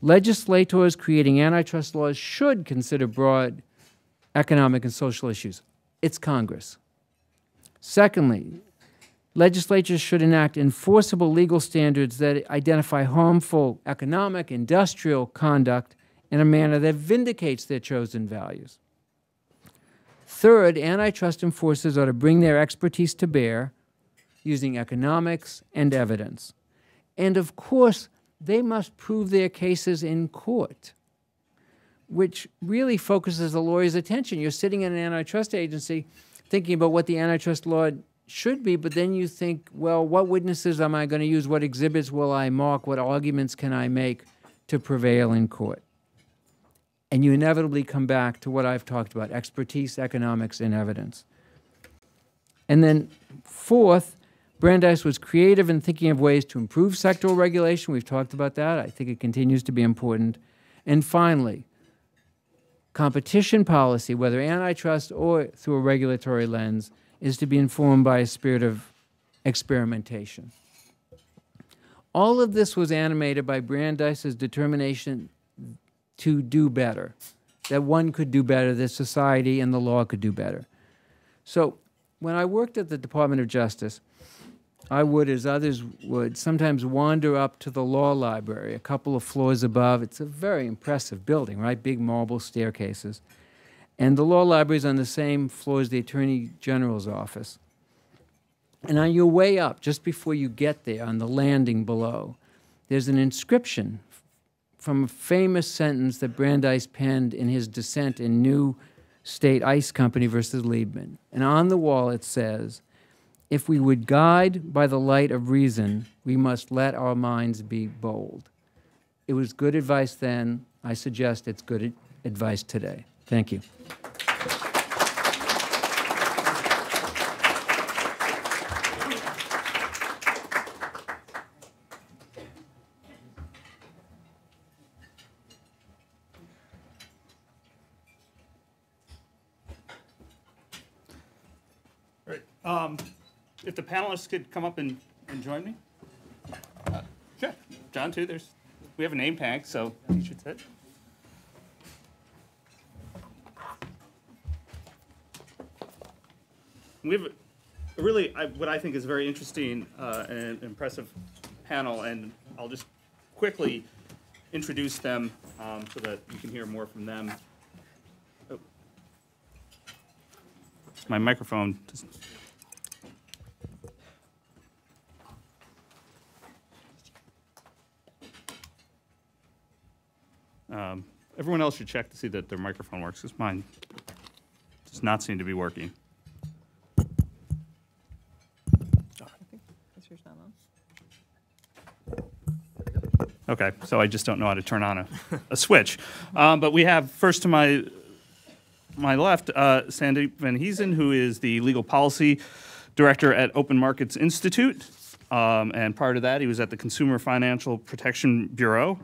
legislators creating antitrust laws should consider broad economic and social issues. It's Congress. Secondly, legislatures should enact enforceable legal standards that identify harmful economic, industrial conduct in a manner that vindicates their chosen values. Third, antitrust enforcers ought to bring their expertise to bear using economics and evidence. And of course, they must prove their cases in court. which really focuses the lawyer's attention. You're sitting in an antitrust agency thinking about what the antitrust law should be, but then you think, well, what witnesses am I going to use? What exhibits will I mark? What arguments can I make to prevail in court? And you inevitably come back to what I've talked about, expertise, economics, and evidence. And then fourth, Brandeis was creative in thinking of ways to improve sectoral regulation. We've talked about that. I think it continues to be important. And finally, competition policy, whether antitrust or through a regulatory lens, is to be informed by a spirit of experimentation. All of this was animated by Brandeis's determination to do better, that one could do better, that society and the law could do better. So when I worked at the Department of Justice, I would, as others would, sometimes wander up to the law library, a couple of floors above. It's a very impressive building, right? Big marble staircases. And the law library is on the same floor as the Attorney General's office. And on your way up, just before you get there, on the landing below, there's an inscription from a famous sentence that Brandeis penned in his dissent in New State Ice Company versus Liebman. And on the wall it says, "If we would guide by the light of reason, we must let our minds be bold." It was good advice then. I suggest it's good advice today. Thank you. If the panelists could come up and join me. Sure. John, too. We have a name tag, so you should sit. We have really what I think is a very interesting and impressive panel, and I'll just quickly introduce them so that you can hear more from them. Oh. My microphone doesn't. Everyone else should check to see that their microphone works, because mine does not seem to be working. Okay, so I just don't know how to turn on a switch. But we have first to my left, Sandeep Van Heesen, who is the legal policy director at Open Markets Institute. And prior to that, he was at the Consumer Financial Protection Bureau.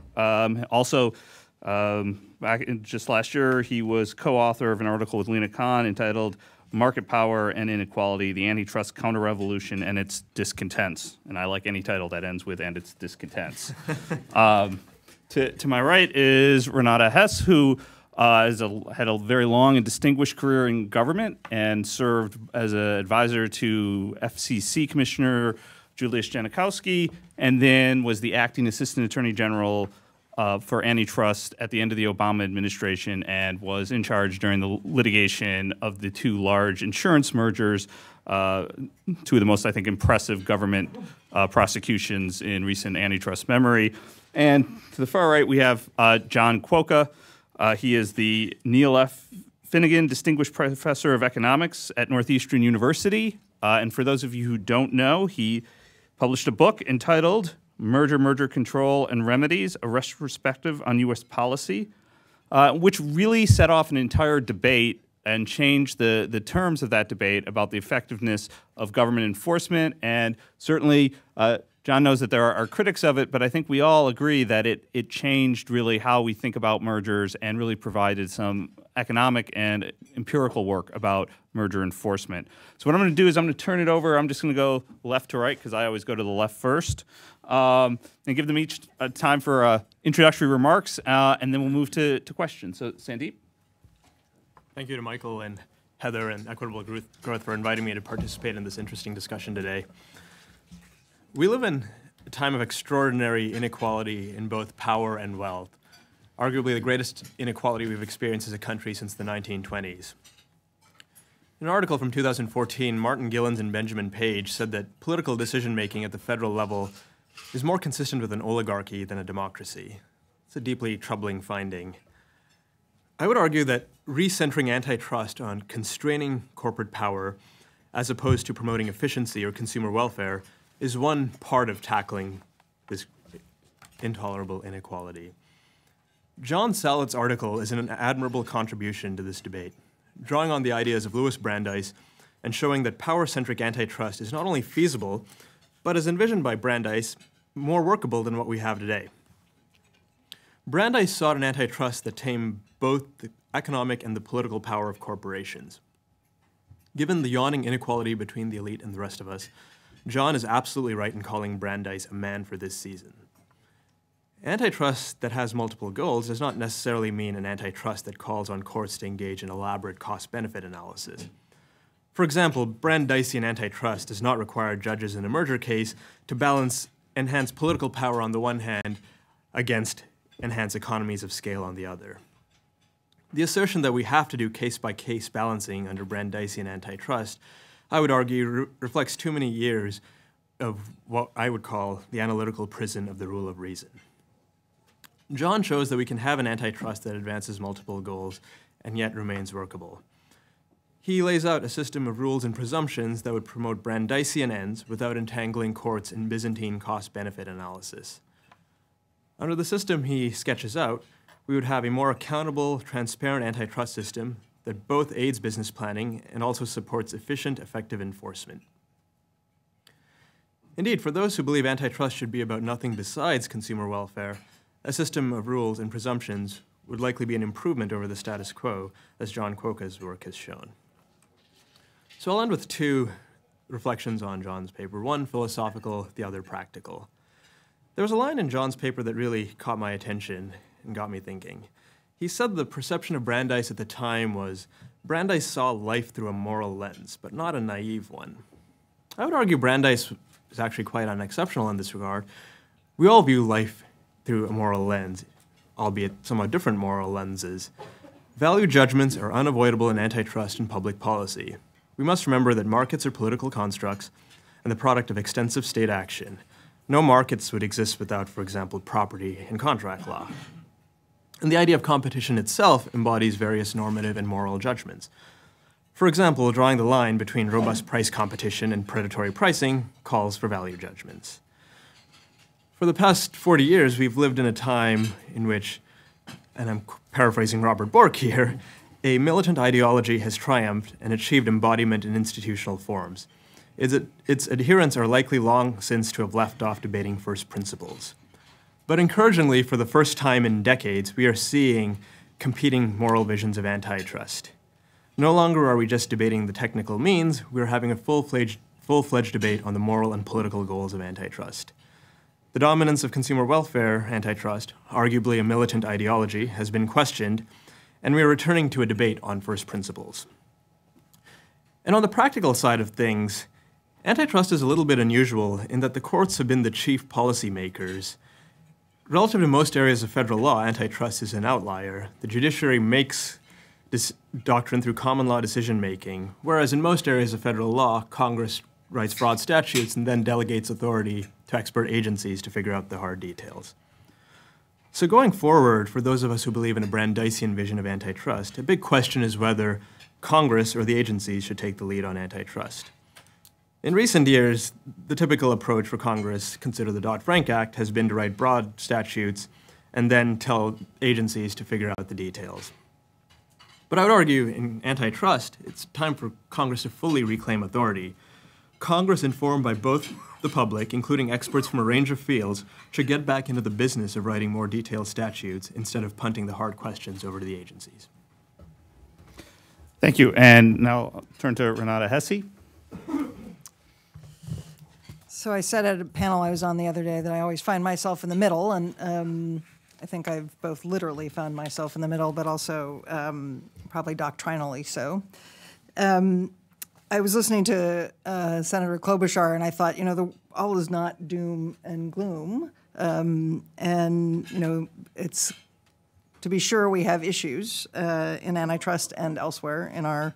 Just last year, he was co-author of an article with Lena Khan entitled "Market Power and Inequality, the Antitrust Counter-Revolution and Its Discontents." And I like any title that ends with "and its discontents." To my right is Renata Hess, who had a very long and distinguished career in government and served as an advisor to FCC Commissioner Julius Janikowski, and then was the acting Assistant Attorney General for antitrust at the end of the Obama administration, and was in charge during the litigation of the two large insurance mergers, two of the most, I think, impressive government prosecutions in recent antitrust memory. And to the far right, we have John Kwoka. He is the Neil F. Finnegan Distinguished Professor of Economics at Northeastern University. And for those of you who don't know, he published a book entitled Merger Control and Remedies, a Retrospective on U.S. Policy, which really set off an entire debate and changed the terms of that debate about the effectiveness of government enforcement. And certainly, John knows that there are critics of it, but I think we all agree that it changed really how we think about mergers and really provided some economic and empirical work about merger enforcement. So what I'm going to do is I'm going to turn it over. I'm just going to go left to right because I always go to the left first, and give them each time for introductory remarks, and then we'll move to questions. So Sandeep? Thank you to Michael and Heather and Equitable Growth for inviting me to participate in this interesting discussion today. We live in a time of extraordinary inequality in both power and wealth, arguably the greatest inequality we've experienced as a country since the 1920s. In an article from 2014, Martin Gilens and Benjamin Page said that political decision-making at the federal level is more consistent with an oligarchy than a democracy. It's a deeply troubling finding. I would argue that recentering antitrust on constraining corporate power as opposed to promoting efficiency or consumer welfare is one part of tackling this intolerable inequality. John Sallett's article is an admirable contribution to this debate, drawing on the ideas of Louis Brandeis and showing that power-centric antitrust is not only feasible, but as envisioned by Brandeis, more workable than what we have today. Brandeis sought an antitrust that tamed both the economic and the political power of corporations. Given the yawning inequality between the elite and the rest of us, John is absolutely right in calling Brandeis a man for this season. Antitrust that has multiple goals does not necessarily mean an antitrust that calls on courts to engage in elaborate cost-benefit analysis. For example, Brandeisian antitrust does not require judges in a merger case to balance enhanced political power on the one hand against enhanced economies of scale on the other. The assertion that we have to do case-by-case balancing under Brandeisian antitrust, I would argue, reflects too many years of what I would call the analytical prison of the rule of reason. John shows that we can have an antitrust that advances multiple goals and yet remains workable. He lays out a system of rules and presumptions that would promote Brandeisian ends without entangling courts in Byzantine cost-benefit analysis. Under the system he sketches out, we would have a more accountable, transparent antitrust system that both aids business planning and also supports efficient, effective enforcement. Indeed, for those who believe antitrust should be about nothing besides consumer welfare, a system of rules and presumptions would likely be an improvement over the status quo, as John Kwoka's work has shown. So I'll end with two reflections on John's paper, one philosophical, the other practical. There was a line in John's paper that really caught my attention and got me thinking. He said the perception of Brandeis at the time was Brandeis saw life through a moral lens, but not a naive one. I would argue Brandeis is actually quite unexceptional in this regard. We all view life through a moral lens, albeit somewhat different moral lenses. Value judgments are unavoidable in antitrust and public policy. We must remember that markets are political constructs and the product of extensive state action. No markets would exist without, for example, property and contract law. And the idea of competition itself embodies various normative and moral judgments. For example, drawing the line between robust price competition and predatory pricing calls for value judgments. For the past 40 years, we've lived in a time in which, and I'm paraphrasing Robert Bork here, a militant ideology has triumphed and achieved embodiment in institutional forms. Its adherents are likely long since to have left off debating first principles. But encouragingly, for the first time in decades, we are seeing competing moral visions of antitrust. No longer are we just debating the technical means, we're having a full-fledged debate on the moral and political goals of antitrust. The dominance of consumer welfare antitrust, arguably a militant ideology, has been questioned, and we are returning to a debate on first principles. And on the practical side of things, antitrust is a little bit unusual in that the courts have been the chief policymakers. Relative to most areas of federal law, antitrust is an outlier. The judiciary makes this doctrine through common law decision-making, whereas in most areas of federal law, Congress writes broad statutes and then delegates authority to expert agencies to figure out the hard details. So going forward, for those of us who believe in a Brandeisian vision of antitrust, a big question is whether Congress or the agencies should take the lead on antitrust. In recent years, the typical approach for Congress, consider the Dodd-Frank Act, has been to write broad statutes and then tell agencies to figure out the details. But I would argue in antitrust, it's time for Congress to fully reclaim authority. Congress, informed by both the public, including experts from a range of fields, should get back into the business of writing more detailed statutes instead of punting the hard questions over to the agencies. Thank you. And now I'll turn to Renata Hesse. So I said at a panel I was on the other day that I always find myself in the middle, and I think I've both literally found myself in the middle, but also probably doctrinally so. I was listening to Senator Klobuchar, and I thought, all is not doom and gloom. And, it's, to be sure, we have issues in antitrust and elsewhere in our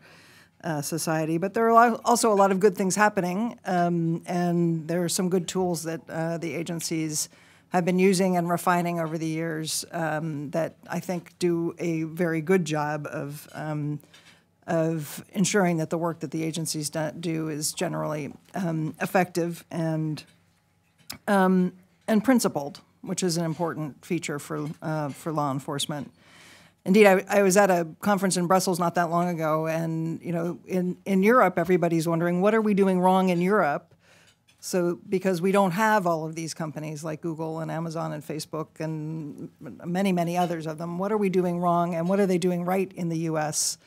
society, but there are also a lot of good things happening, and there are some good tools that the agencies have been using and refining over the years that I think do a very good job of ensuring that the work that the agencies do is generally effective and principled, which is an important feature for law enforcement. Indeed, I was at a conference in Brussels not that long ago, and in Europe, everybody's wondering, what are we doing wrong in Europe? So because we don't have all of these companies like Google and Amazon and Facebook and many, many others of them, what are we doing wrong, and what are they doing right in the U.S.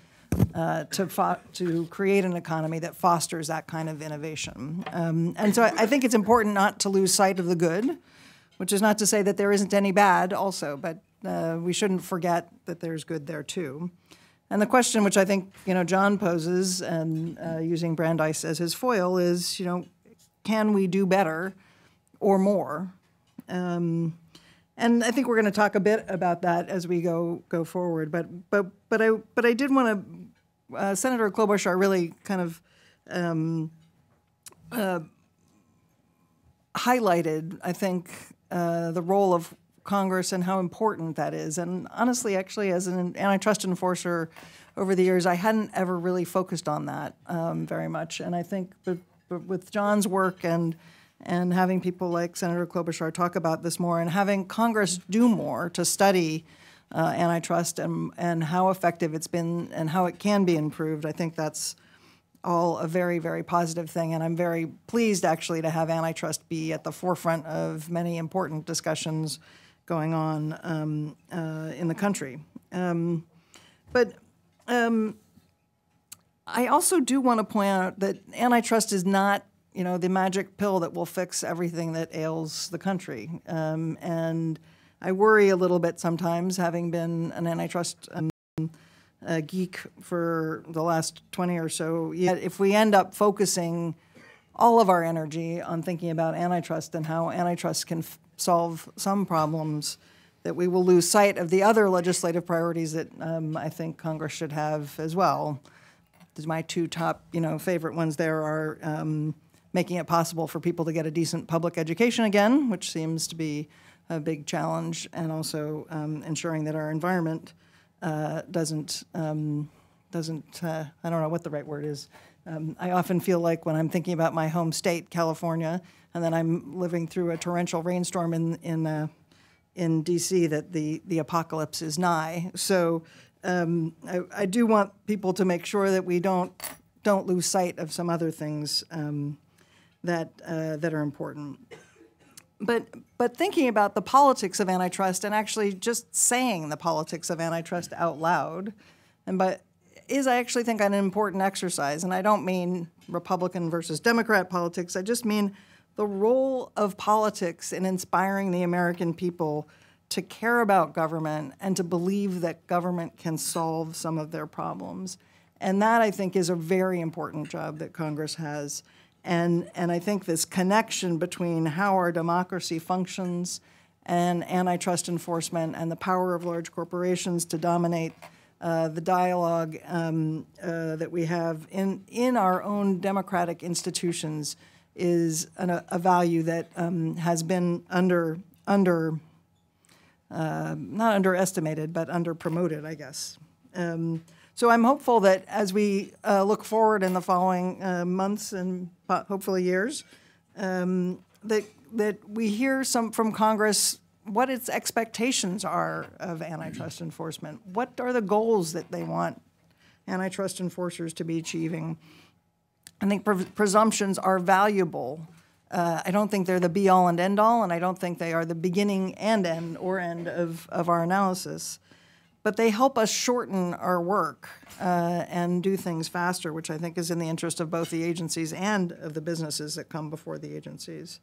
To create an economy that fosters that kind of innovation? And so I think it's important not to lose sight of the good, which is not to say that there isn't any bad also, but we shouldn't forget that there's good there too. And the question, which I think John poses, and using Brandeis as his foil, is can we do better or more? And I think we're going to talk a bit about that as we go forward. But I did want to, Senator Klobuchar really kind of highlighted, I think, the role of Congress and how important that is. And honestly, actually, as an antitrust enforcer over the years, I hadn't ever really focused on that very much. And I think but with John's work and having people like Senator Klobuchar talk about this more, and having Congress do more to study antitrust and how effective it's been and how it can be improved, I think that's all a very, very positive thing. And I'm very pleased, actually, to have antitrust be at the forefront of many important discussions going on in the country. But I also do want to point out that antitrust is not, the magic pill that will fix everything that ails the country. And I worry a little bit sometimes, having been an antitrust geek for the last 20 or so. Yet if we end up focusing all of our energy on thinking about antitrust and how antitrust can solve some problems, that we will lose sight of the other legislative priorities that I think Congress should have as well. My two top, favorite ones there are making it possible for people to get a decent public education again, which seems to be a big challenge, and also ensuring that our environment doesn't I don't know what the right word is. I often feel like when I'm thinking about my home state, California, and then I'm living through a torrential rainstorm in D.C., that the apocalypse is nigh. So I do want people to make sure that we don't lose sight of some other things that are important. But thinking about the politics of antitrust, and actually just saying the politics of antitrust out loud, is I actually think an important exercise. And I don't mean Republican versus Democrat politics. I just mean the role of politics in inspiring the American people to care about government and to believe that government can solve some of their problems. And that, I think, is a very important job that Congress has. And I think this connection between how our democracy functions and antitrust enforcement and the power of large corporations to dominate the dialogue that we have in our own democratic institutions is a value that has been not underestimated, but under-promoted, I guess. So I'm hopeful that as we look forward in the following months and hopefully years, that we hear from Congress what its expectations are of antitrust enforcement. What are the goals that they want antitrust enforcers to be achieving? I think presumptions are valuable. I don't think they're the be-all and end-all, and I don't think they are the beginning and end of our analysis. But they help us shorten our work and do things faster, which I think is in the interest of both the agencies and of the businesses that come before the agencies.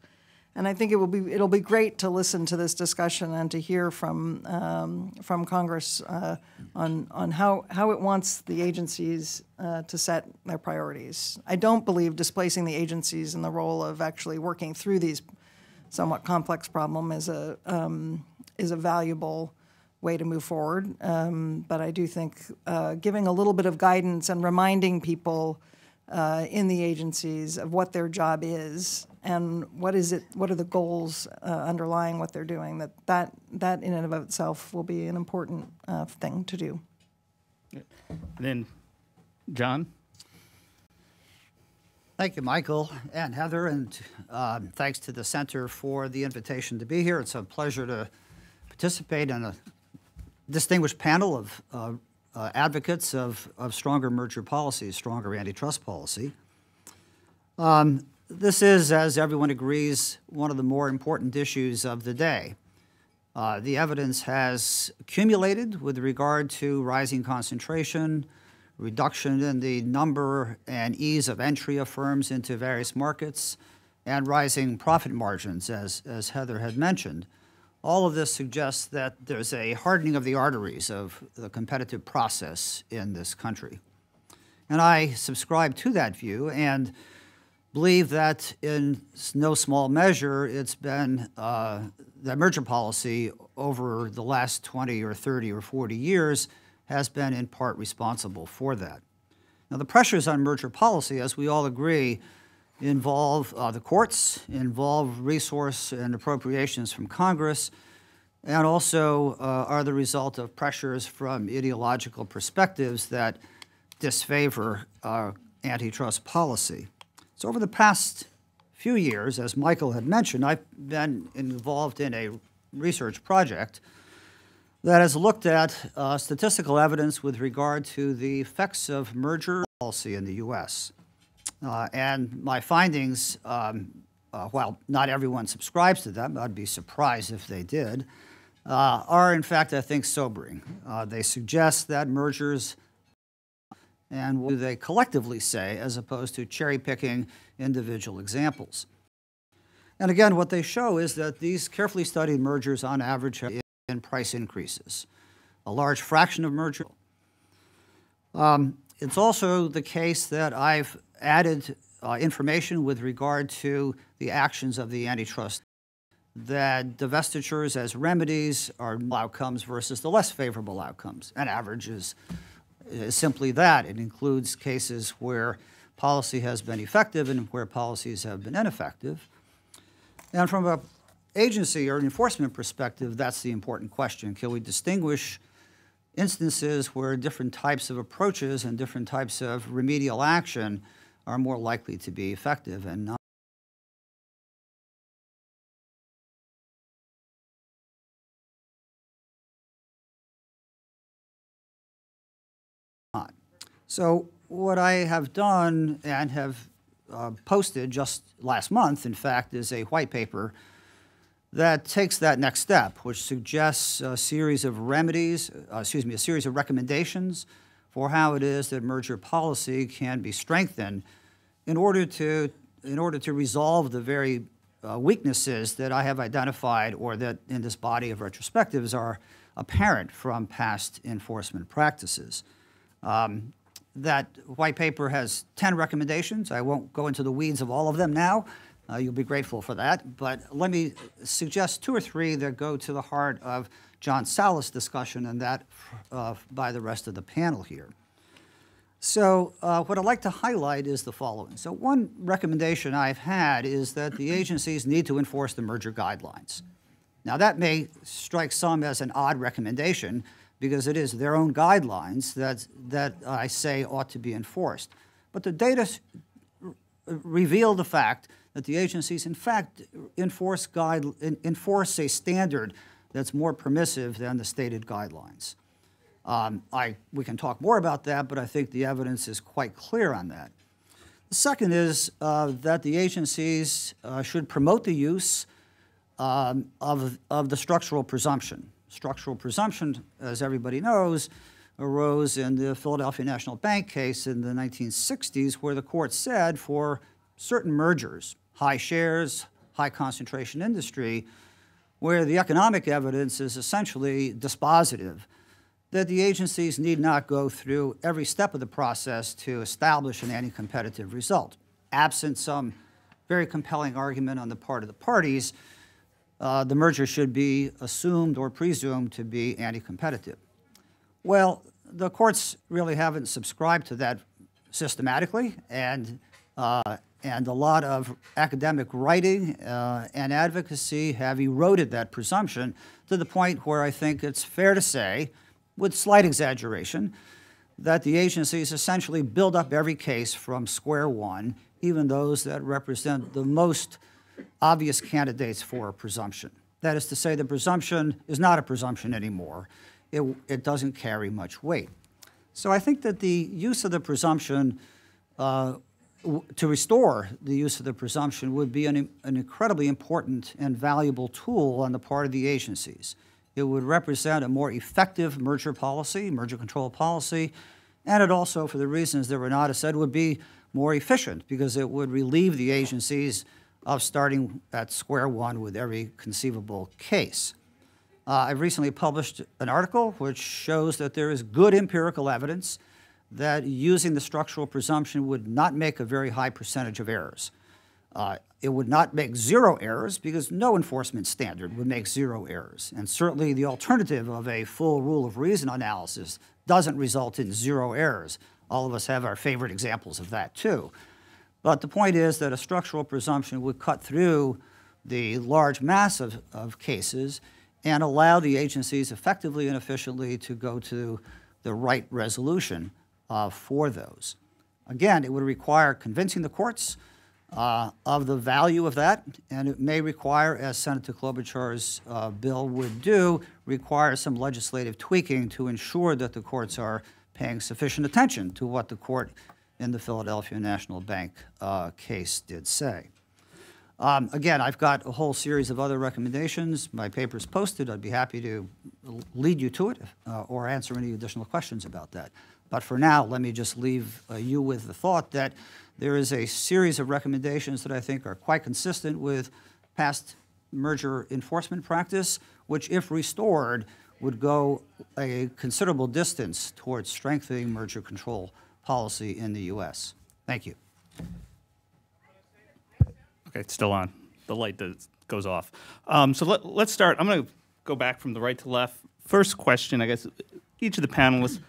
And I think it'll be great to listen to this discussion and to hear from Congress on how it wants the agencies to set their priorities. I don't believe displacing the agencies in the role of actually working through these somewhat complex problems is a valuable way to move forward. But I do think giving a little bit of guidance and reminding people in the agencies of what their job is and what is it? What are the goals underlying what they're doing? That in and of itself will be an important thing to do. And then, John. Thank you, Michael and Heather, and thanks to the Center for the invitation to be here. It's a pleasure to participate in a distinguished panel of advocates of stronger merger policy, stronger antitrust policy. This is, as everyone agrees, one of the more important issues of the day. The evidence has accumulated with regard to rising concentration, reduction in the number and ease of entry of firms into various markets, and rising profit margins, as Heather had mentioned. All of this suggests that there's a hardening of the arteries of the competitive process in this country. And I subscribe to that view and believe that in no small measure it's been that merger policy over the last 20 or 30 or 40 years has been in part responsible for that. Now, the pressures on merger policy, as we all agree, involve the courts, involve resource and appropriations from Congress, and also are the result of pressures from ideological perspectives that disfavor antitrust policy. So over the past few years, as Michael had mentioned, I've been involved in a research project that has looked at statistical evidence with regard to the effects of merger policy in the U.S. And my findings, while not everyone subscribes to them, I'd be surprised if they did, are in fact, I think, sobering. They suggest that mergers, and what do they collectively say, as opposed to cherry-picking individual examples. And again, what they show is that these carefully studied mergers on average have in price increases, a large fraction of mergers. It's also the case that I've added information with regard to the actions of the antitrust, that divestitures as remedies are outcomes versus the less favorable outcomes. An average is simply that. It includes cases where policy has been effective and where policies have been ineffective. And from an agency or an enforcement perspective, that's the important question. Can we distinguish instances where different types of approaches and different types of remedial action are more likely to be effective and not? So what I have done and have posted just last month, in fact, is a white paper that takes that next step, which suggests a series of remedies, a series of recommendations for how it is that merger policy can be strengthened in order to resolve the very weaknesses that I have identified or that in this body of retrospectives are apparent from past enforcement practices. That white paper has 10 recommendations. I won't go into the weeds of all of them now. You'll be grateful for that. But let me suggest 2 or 3 that go to the heart of John Salas' discussion and that by the rest of the panel here. So what I'd like to highlight is the following. So one recommendation I've had is that the agencies need to enforce the merger guidelines. Now that may strike some as an odd recommendation because it is their own guidelines that I say ought to be enforced. But the data reveal the fact that the agencies, in fact, enforce a standard that's more permissive than the stated guidelines. We can talk more about that, but I think the evidence is quite clear on that. The second is that the agencies should promote the use of the structural presumption. Structural presumption, as everybody knows, arose in the Philadelphia National Bank case in the 1960s, where the court said for certain mergers, high shares, high concentration industry, where the economic evidence is essentially dispositive, that the agencies need not go through every step of the process to establish an anti-competitive result. Absent some very compelling argument on the part of the parties, the merger should be assumed or presumed to be anti-competitive. Well, the courts really haven't subscribed to that systematically, and and a lot of academic writing and advocacy have eroded that presumption to the point where I think it's fair to say, with slight exaggeration, that the agencies essentially build up every case from square one, even those that represent the most obvious candidates for a presumption. That is to say, the presumption is not a presumption anymore. It doesn't carry much weight. So I think that the use of the presumption, to restore the use of the presumption, would be an incredibly important and valuable tool on the part of the agencies. It would represent a more effective merger policy, merger control policy, and it also, for the reasons that Renata said, would be more efficient because it would relieve the agencies of starting at square one with every conceivable case. I've recently published an article which shows that there is good empirical evidence that using the structural presumption would not make a very high percentage of errors. It would not make zero errors because no enforcement standard would make zero errors. And certainly the alternative of a full rule of reason analysis doesn't result in zero errors. All of us have our favorite examples of that too. But the point is that a structural presumption would cut through the large mass of cases and allow the agencies effectively and efficiently to go to the right resolution for those. Again, it would require convincing the courts of the value of that, and it may require, as Senator Klobuchar's bill would do, require some legislative tweaking to ensure that the courts are paying sufficient attention to what the court in the Philadelphia National Bank case did say. Again, I've got a whole series of other recommendations. My paper's posted. I'd be happy to lead you to it or answer any additional questions about that. But for now, let me just leave you with the thought that there is a series of recommendations that I think are quite consistent with past merger enforcement practice, which, if restored, would go a considerable distance towards strengthening merger control policy in the U.S. Thank you. Okay, it's still on. The light goes off. So let's start. I'm going to go back from the right to left. First question, I guess, each of the panelists,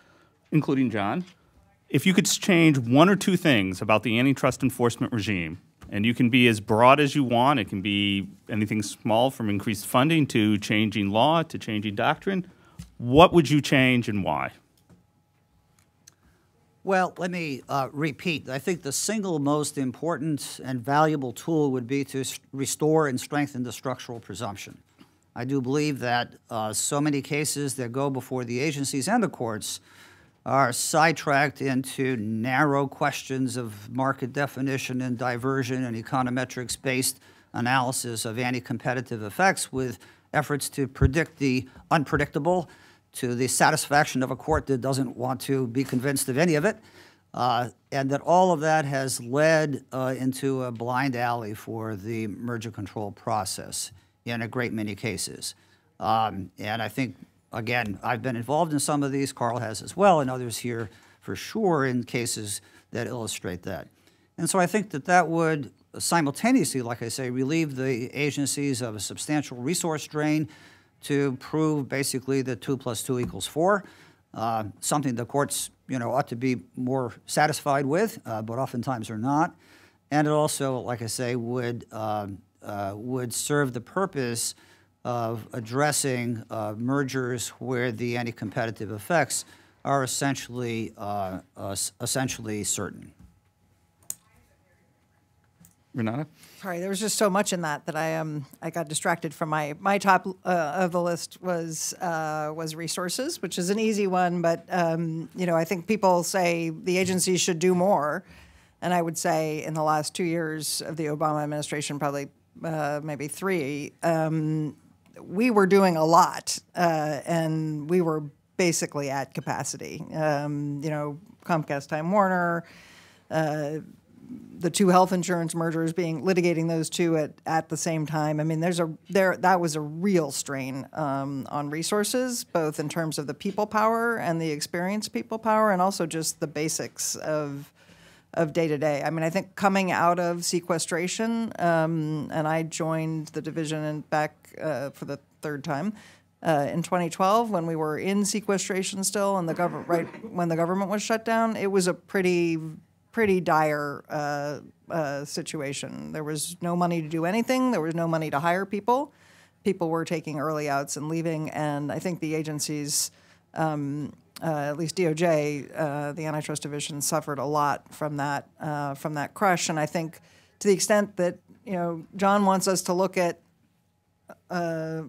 including John, if you could change one or two things about the antitrust enforcement regime, and you can be as broad as you want, it can be anything small from increased funding to changing law to changing doctrine, what would you change and why? Well, let me repeat. I think the single most important and valuable tool would be to restore and strengthen the structural presumption. I do believe that so many cases that go before the agencies and the courts are sidetracked into narrow questions of market definition and diversion and econometrics-based analysis of anti-competitive effects with efforts to predict the unpredictable to the satisfaction of a court that doesn't want to be convinced of any of it, and that all of that has led into a blind alley for the merger control process in a great many cases. And I think, again, I've been involved in some of these, Carl has as well, and others here for sure in cases that illustrate that. And so I think that that would simultaneously, like I say, relieve the agencies of a substantial resource drain to prove basically that 2 + 2 = 4, something the courts, ought to be more satisfied with, but oftentimes are not. And it also, like I say, would serve the purpose of addressing mergers where the anti-competitive effects are essentially certain. Renata? Sorry, there was just so much in that I got distracted from my top of the list was resources, which is an easy one, but I think people say the agencies should do more, and I would say in the last 2 years of the Obama administration, probably maybe 3, we were doing a lot, and we were basically at capacity. Comcast, Time Warner. The 2 health insurance mergers litigating those 2 at the same time. I mean, that was a real strain on resources, both in terms of the people power and the experienced people power, and also just the basics of day to day. I mean, I think coming out of sequestration, and I joined the division back for the 3rd time in 2012 when we were in sequestration still, and the government when the government was shut down, it was a pretty pretty dire situation. There was no money to do anything. There was no money to hire people. People were taking early outs and leaving, and I think the agencies, at least DOJ, the antitrust division, suffered a lot from that crush. And I think to the extent that John wants us to look at a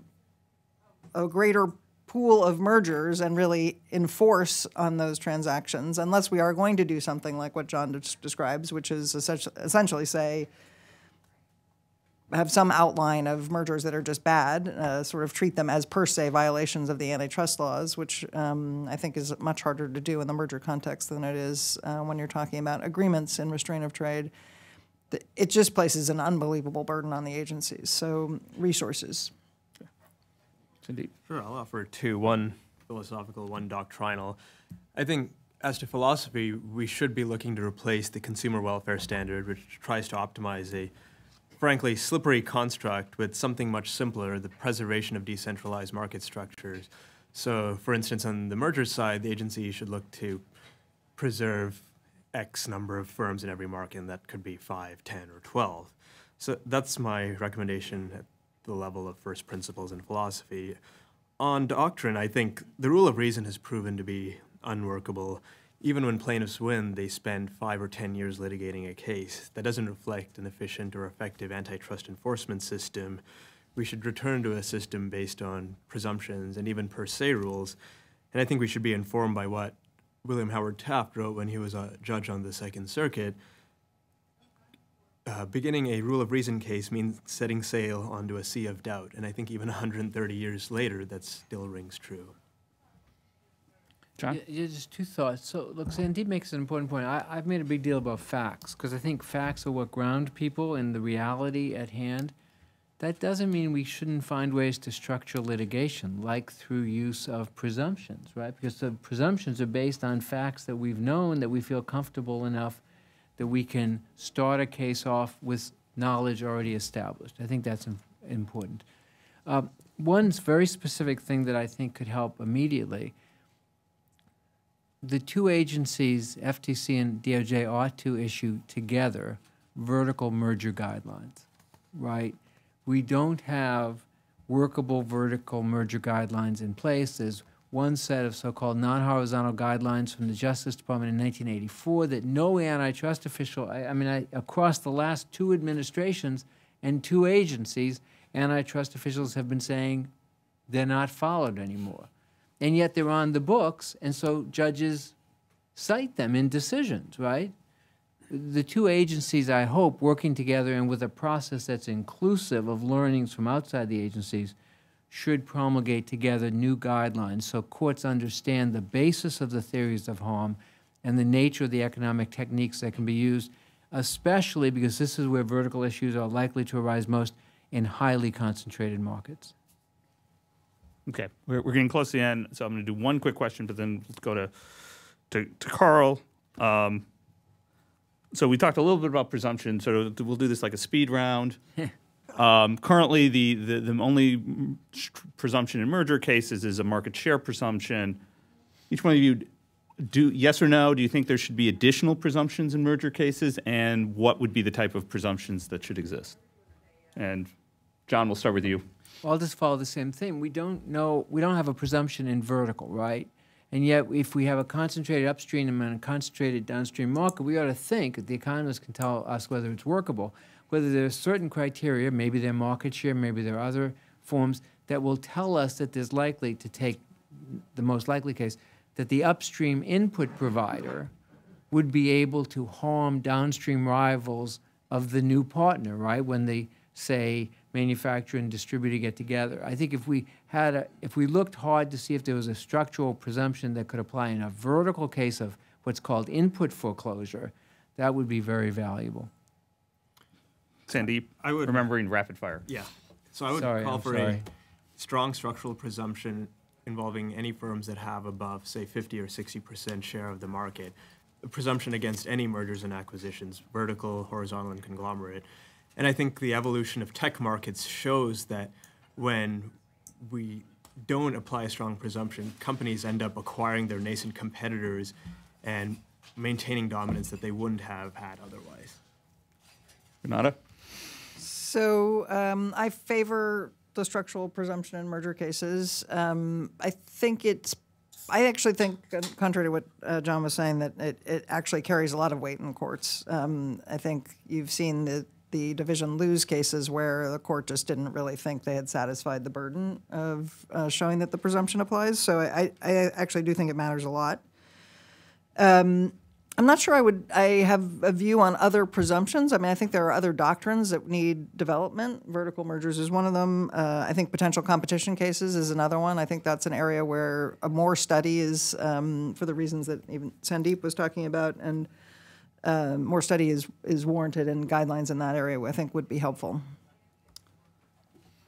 greater pool of mergers and really enforce on those transactions, unless we are going to do something like what John describes, which is essentially say, have some outline of mergers that are just bad, sort of treat them as per se violations of the antitrust laws, which I think is much harder to do in the merger context than it is when you're talking about agreements in restraint of trade. It just places an unbelievable burden on the agencies. So resources. Sure, I'll offer two, one philosophical, one doctrinal. I think as to philosophy, we should be looking to replace the consumer welfare standard, which tries to optimize a frankly slippery construct, with something much simpler, the preservation of decentralized market structures. So, for instance, on the merger side, the agency should look to preserve X number of firms in every market, and that could be 5, 10, or 12. So that's my recommendation at the level of first principles in philosophy. On doctrine, I think the rule of reason has proven to be unworkable. Even when plaintiffs win, they spend 5 or 10 years litigating a case. That doesn't reflect an efficient or effective antitrust enforcement system. We should return to a system based on presumptions and even per se rules. And I think we should be informed by what William Howard Taft wrote when he was a judge on the Second Circuit. Beginning a rule of reason case means setting sail onto a sea of doubt. And I think even 130 years later, that still rings true. John? Yeah, just two thoughts. So, look, Sandeep makes an important point. I've made a big deal about facts, because I think facts are what ground people in the reality at hand. That doesn't mean we shouldn't find ways to structure litigation, like through use of presumptions, right? Because the presumptions are based on facts that we've known, that we feel comfortable enough that we can start a case off with knowledge already established. I think that's important. One very specific thing that I think could help immediately, the two agencies, FTC and DOJ, ought to issue together vertical merger guidelines, right? We don't have workable vertical merger guidelines in place. There's one set of so-called non-horizontal guidelines from the Justice Department in 1984 that no antitrust official, across the last two administrations and two agencies, antitrust officials have been saying they're not followed anymore. And yet they're on the books, and so judges cite them in decisions, right? The two agencies, I hope, working together and with a process that's inclusive of learnings from outside the agencies, should promulgate together new guidelines so courts understand the basis of the theories of harm and the nature of the economic techniques that can be used, especially because this is where vertical issues are likely to arise most in highly concentrated markets. Okay, we're getting close to the end, so I'm going to do one quick question, but then let's go to Carl. So we talked a little bit about presumption, so we'll do this like a speed round. Currently, the only presumption in merger cases is a market share presumption. Each one of you, yes or no, do you think there should be additional presumptions in merger cases, and what would be the type of presumptions that should exist? And John, we'll start with you. Well, I'll just follow the same thing. We don't have a presumption in vertical, right? And yet, if we have a concentrated upstream and a concentrated downstream market, we ought to think, the economists can tell us whether it's workable, whether there's certain criteria, maybe their market share, maybe there are other forms, that will tell us that there's likely to take the most likely case, that the upstream input provider would be able to harm downstream rivals of the new partner, right? When they, say, manufacturer and distributor get together. I think if we looked hard to see if there was a structural presumption that could apply in a vertical case of what's called input foreclosure, that would be very valuable. Sandeep, remembering rapid fire. Yeah. So I would call for a strong structural presumption involving any firms that have above, say, 50 or 60% share of the market. A presumption against any mergers and acquisitions, vertical, horizontal, and conglomerate. And I think the evolution of tech markets shows that when we don't apply a strong presumption, companies end up acquiring their nascent competitors and maintaining dominance that they wouldn't have had otherwise. Renata? So I favor the structural presumption in merger cases. I actually think, contrary to what John was saying, that it actually carries a lot of weight in courts. I think you've seen the division lose cases where the court just didn't really think they had satisfied the burden of showing that the presumption applies. So I actually do think it matters a lot. I'm not sure I have a view on other presumptions. I mean, I think there are other doctrines that need development. Vertical mergers is one of them. I think potential competition cases is another one. I think that's an area where more study is, for the reasons that even Sandeep was talking about, and more study is warranted, and guidelines in that area I think would be helpful.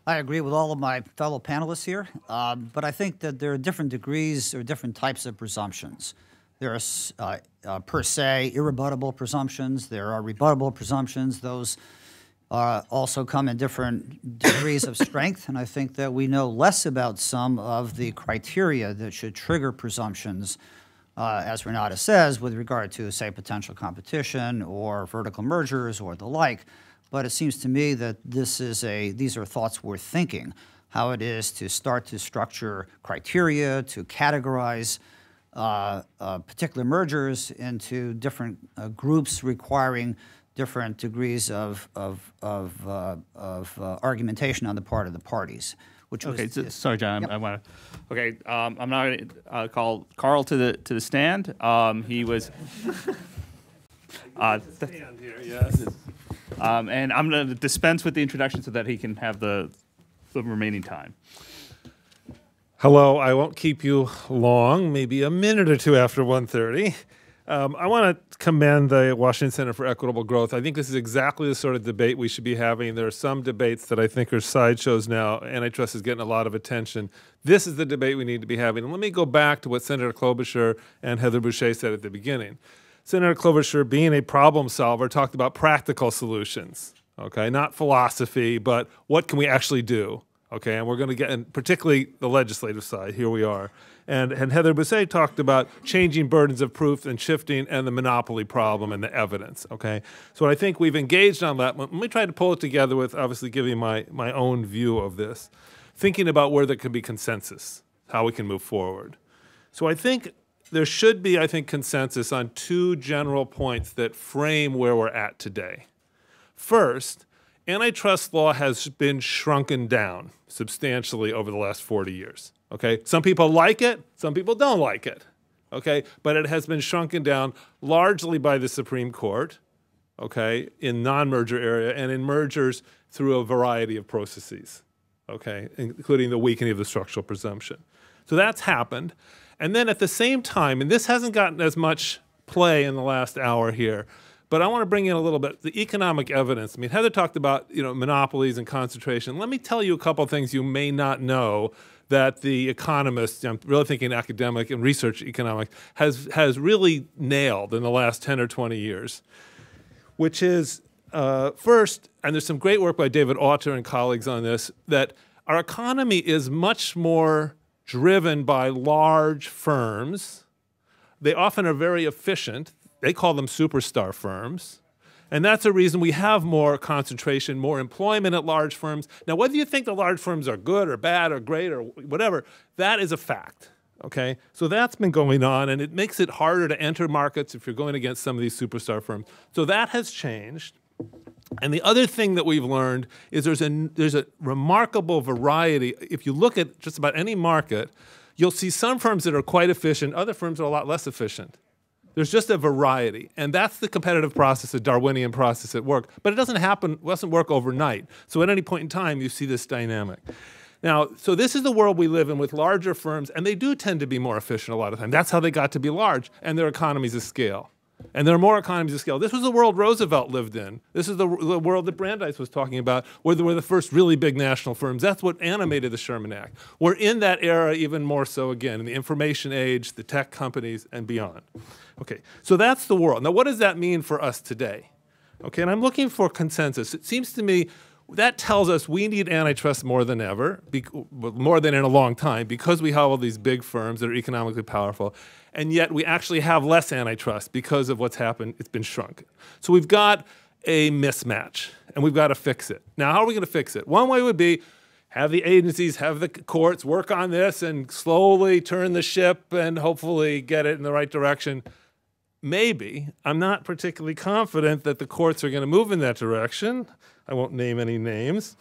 I agree with all of my fellow panelists here, but I think that there are different degrees or different types of presumptions. There are per se irrebuttable presumptions. There are rebuttable presumptions. Those also come in different degrees of strength, and I think that we know less about some of the criteria that should trigger presumptions, as Renata says, with regard to, say, potential competition or vertical mergers or the like. But it seems to me that these are thoughts worth thinking, how it is to start to structure criteria, to categorize particular mergers into different groups requiring different degrees of argumentation on the part of the parties. Which Okay, was, sorry, John. Yep. I want to. Okay, I'm now going to call Carl to the stand. He was. Stand here, yes. And I'm going to dispense with the introduction so that he can have the remaining time. Hello, I won't keep you long, maybe a minute or two after 1:30. I want to commend the Washington Center for Equitable Growth. I think this is exactly the sort of debate we should be having. There are some debates that I think are sideshows now. Antitrust is getting a lot of attention. This is the debate we need to be having. And let me go back to what Senator Klobuchar and Heather Boushey said at the beginning. Senator Klobuchar, being a problem solver, talked about practical solutions, okay? Not philosophy, but what can we actually do? Okay, and we're going to get, and particularly the legislative side, here we are. And Heather Boushey talked about changing burdens of proof and shifting and the monopoly problem and the evidence, okay? So I think we've engaged on that. Let me try to pull it together with obviously giving my own view of this, thinking about where there could be consensus, how we can move forward. So I think there should be, consensus on two general points that frame where we're at today. First, antitrust law has been shrunken down substantially over the last 40 years, okay? Some people like it, some people don't like it, okay? But it has been shrunken down largely by the Supreme Court, okay, in non-merger area and in mergers through a variety of processes, okay, including the weakening of the structural presumption. So that's happened. And then at the same time, and this hasn't gotten as much play in the last hour here, but I want to bring in a little bit the economic evidence. I mean, Heather talked about monopolies and concentration. Let me tell you a couple of things you may not know that the economists, I'm really thinking academic and research economics, has really nailed in the last 10 or 20 years, which is first, and there's some great work by David Autor and colleagues on this, that our economy is much more driven by large firms. They often are very efficient. They call them superstar firms. And that's a reason we have more concentration, more employment at large firms. Now, whether you think the large firms are good or bad or great or whatever, that is a fact, okay? So that's been going on, and it makes it harder to enter markets if you're going against some of these superstar firms. So that has changed. And the other thing that we've learned is there's a remarkable variety. If you look at just about any market, you'll see some firms that are quite efficient, other firms are a lot less efficient. There's just a variety, and that's the competitive process, the Darwinian process at work. But it doesn't work overnight. So at any point in time, you see this dynamic. Now, so this is the world we live in with larger firms, and they do tend to be more efficient a lot of the time. That's how they got to be large, and their economies of scale. And there are more economies of scale. This was the world Roosevelt lived in. This is the world that Brandeis was talking about, where there were the first really big national firms. That's what animated the Sherman Act. We're in that era even more so again, in the information age, the tech companies, and beyond. Okay, so that's the world. Now, what does that mean for us today? Okay, and I'm looking for consensus. It seems to me That tells us we need antitrust more than ever, more than in a long time, because we have all these big firms that are economically powerful, and yet we actually have less antitrust because of what's happened. It's been shrunk. So we've got a mismatch, and we've got to fix it. Now, how are we going to fix it? One way would be have the agencies, have the courts work on this and slowly turn the ship and hopefully get it in the right direction. Maybe. I'm not particularly confident that the courts are going to move in that direction. I won't name any names.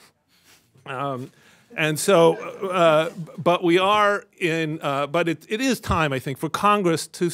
And so, but we are in, but it is time, I think, for Congress to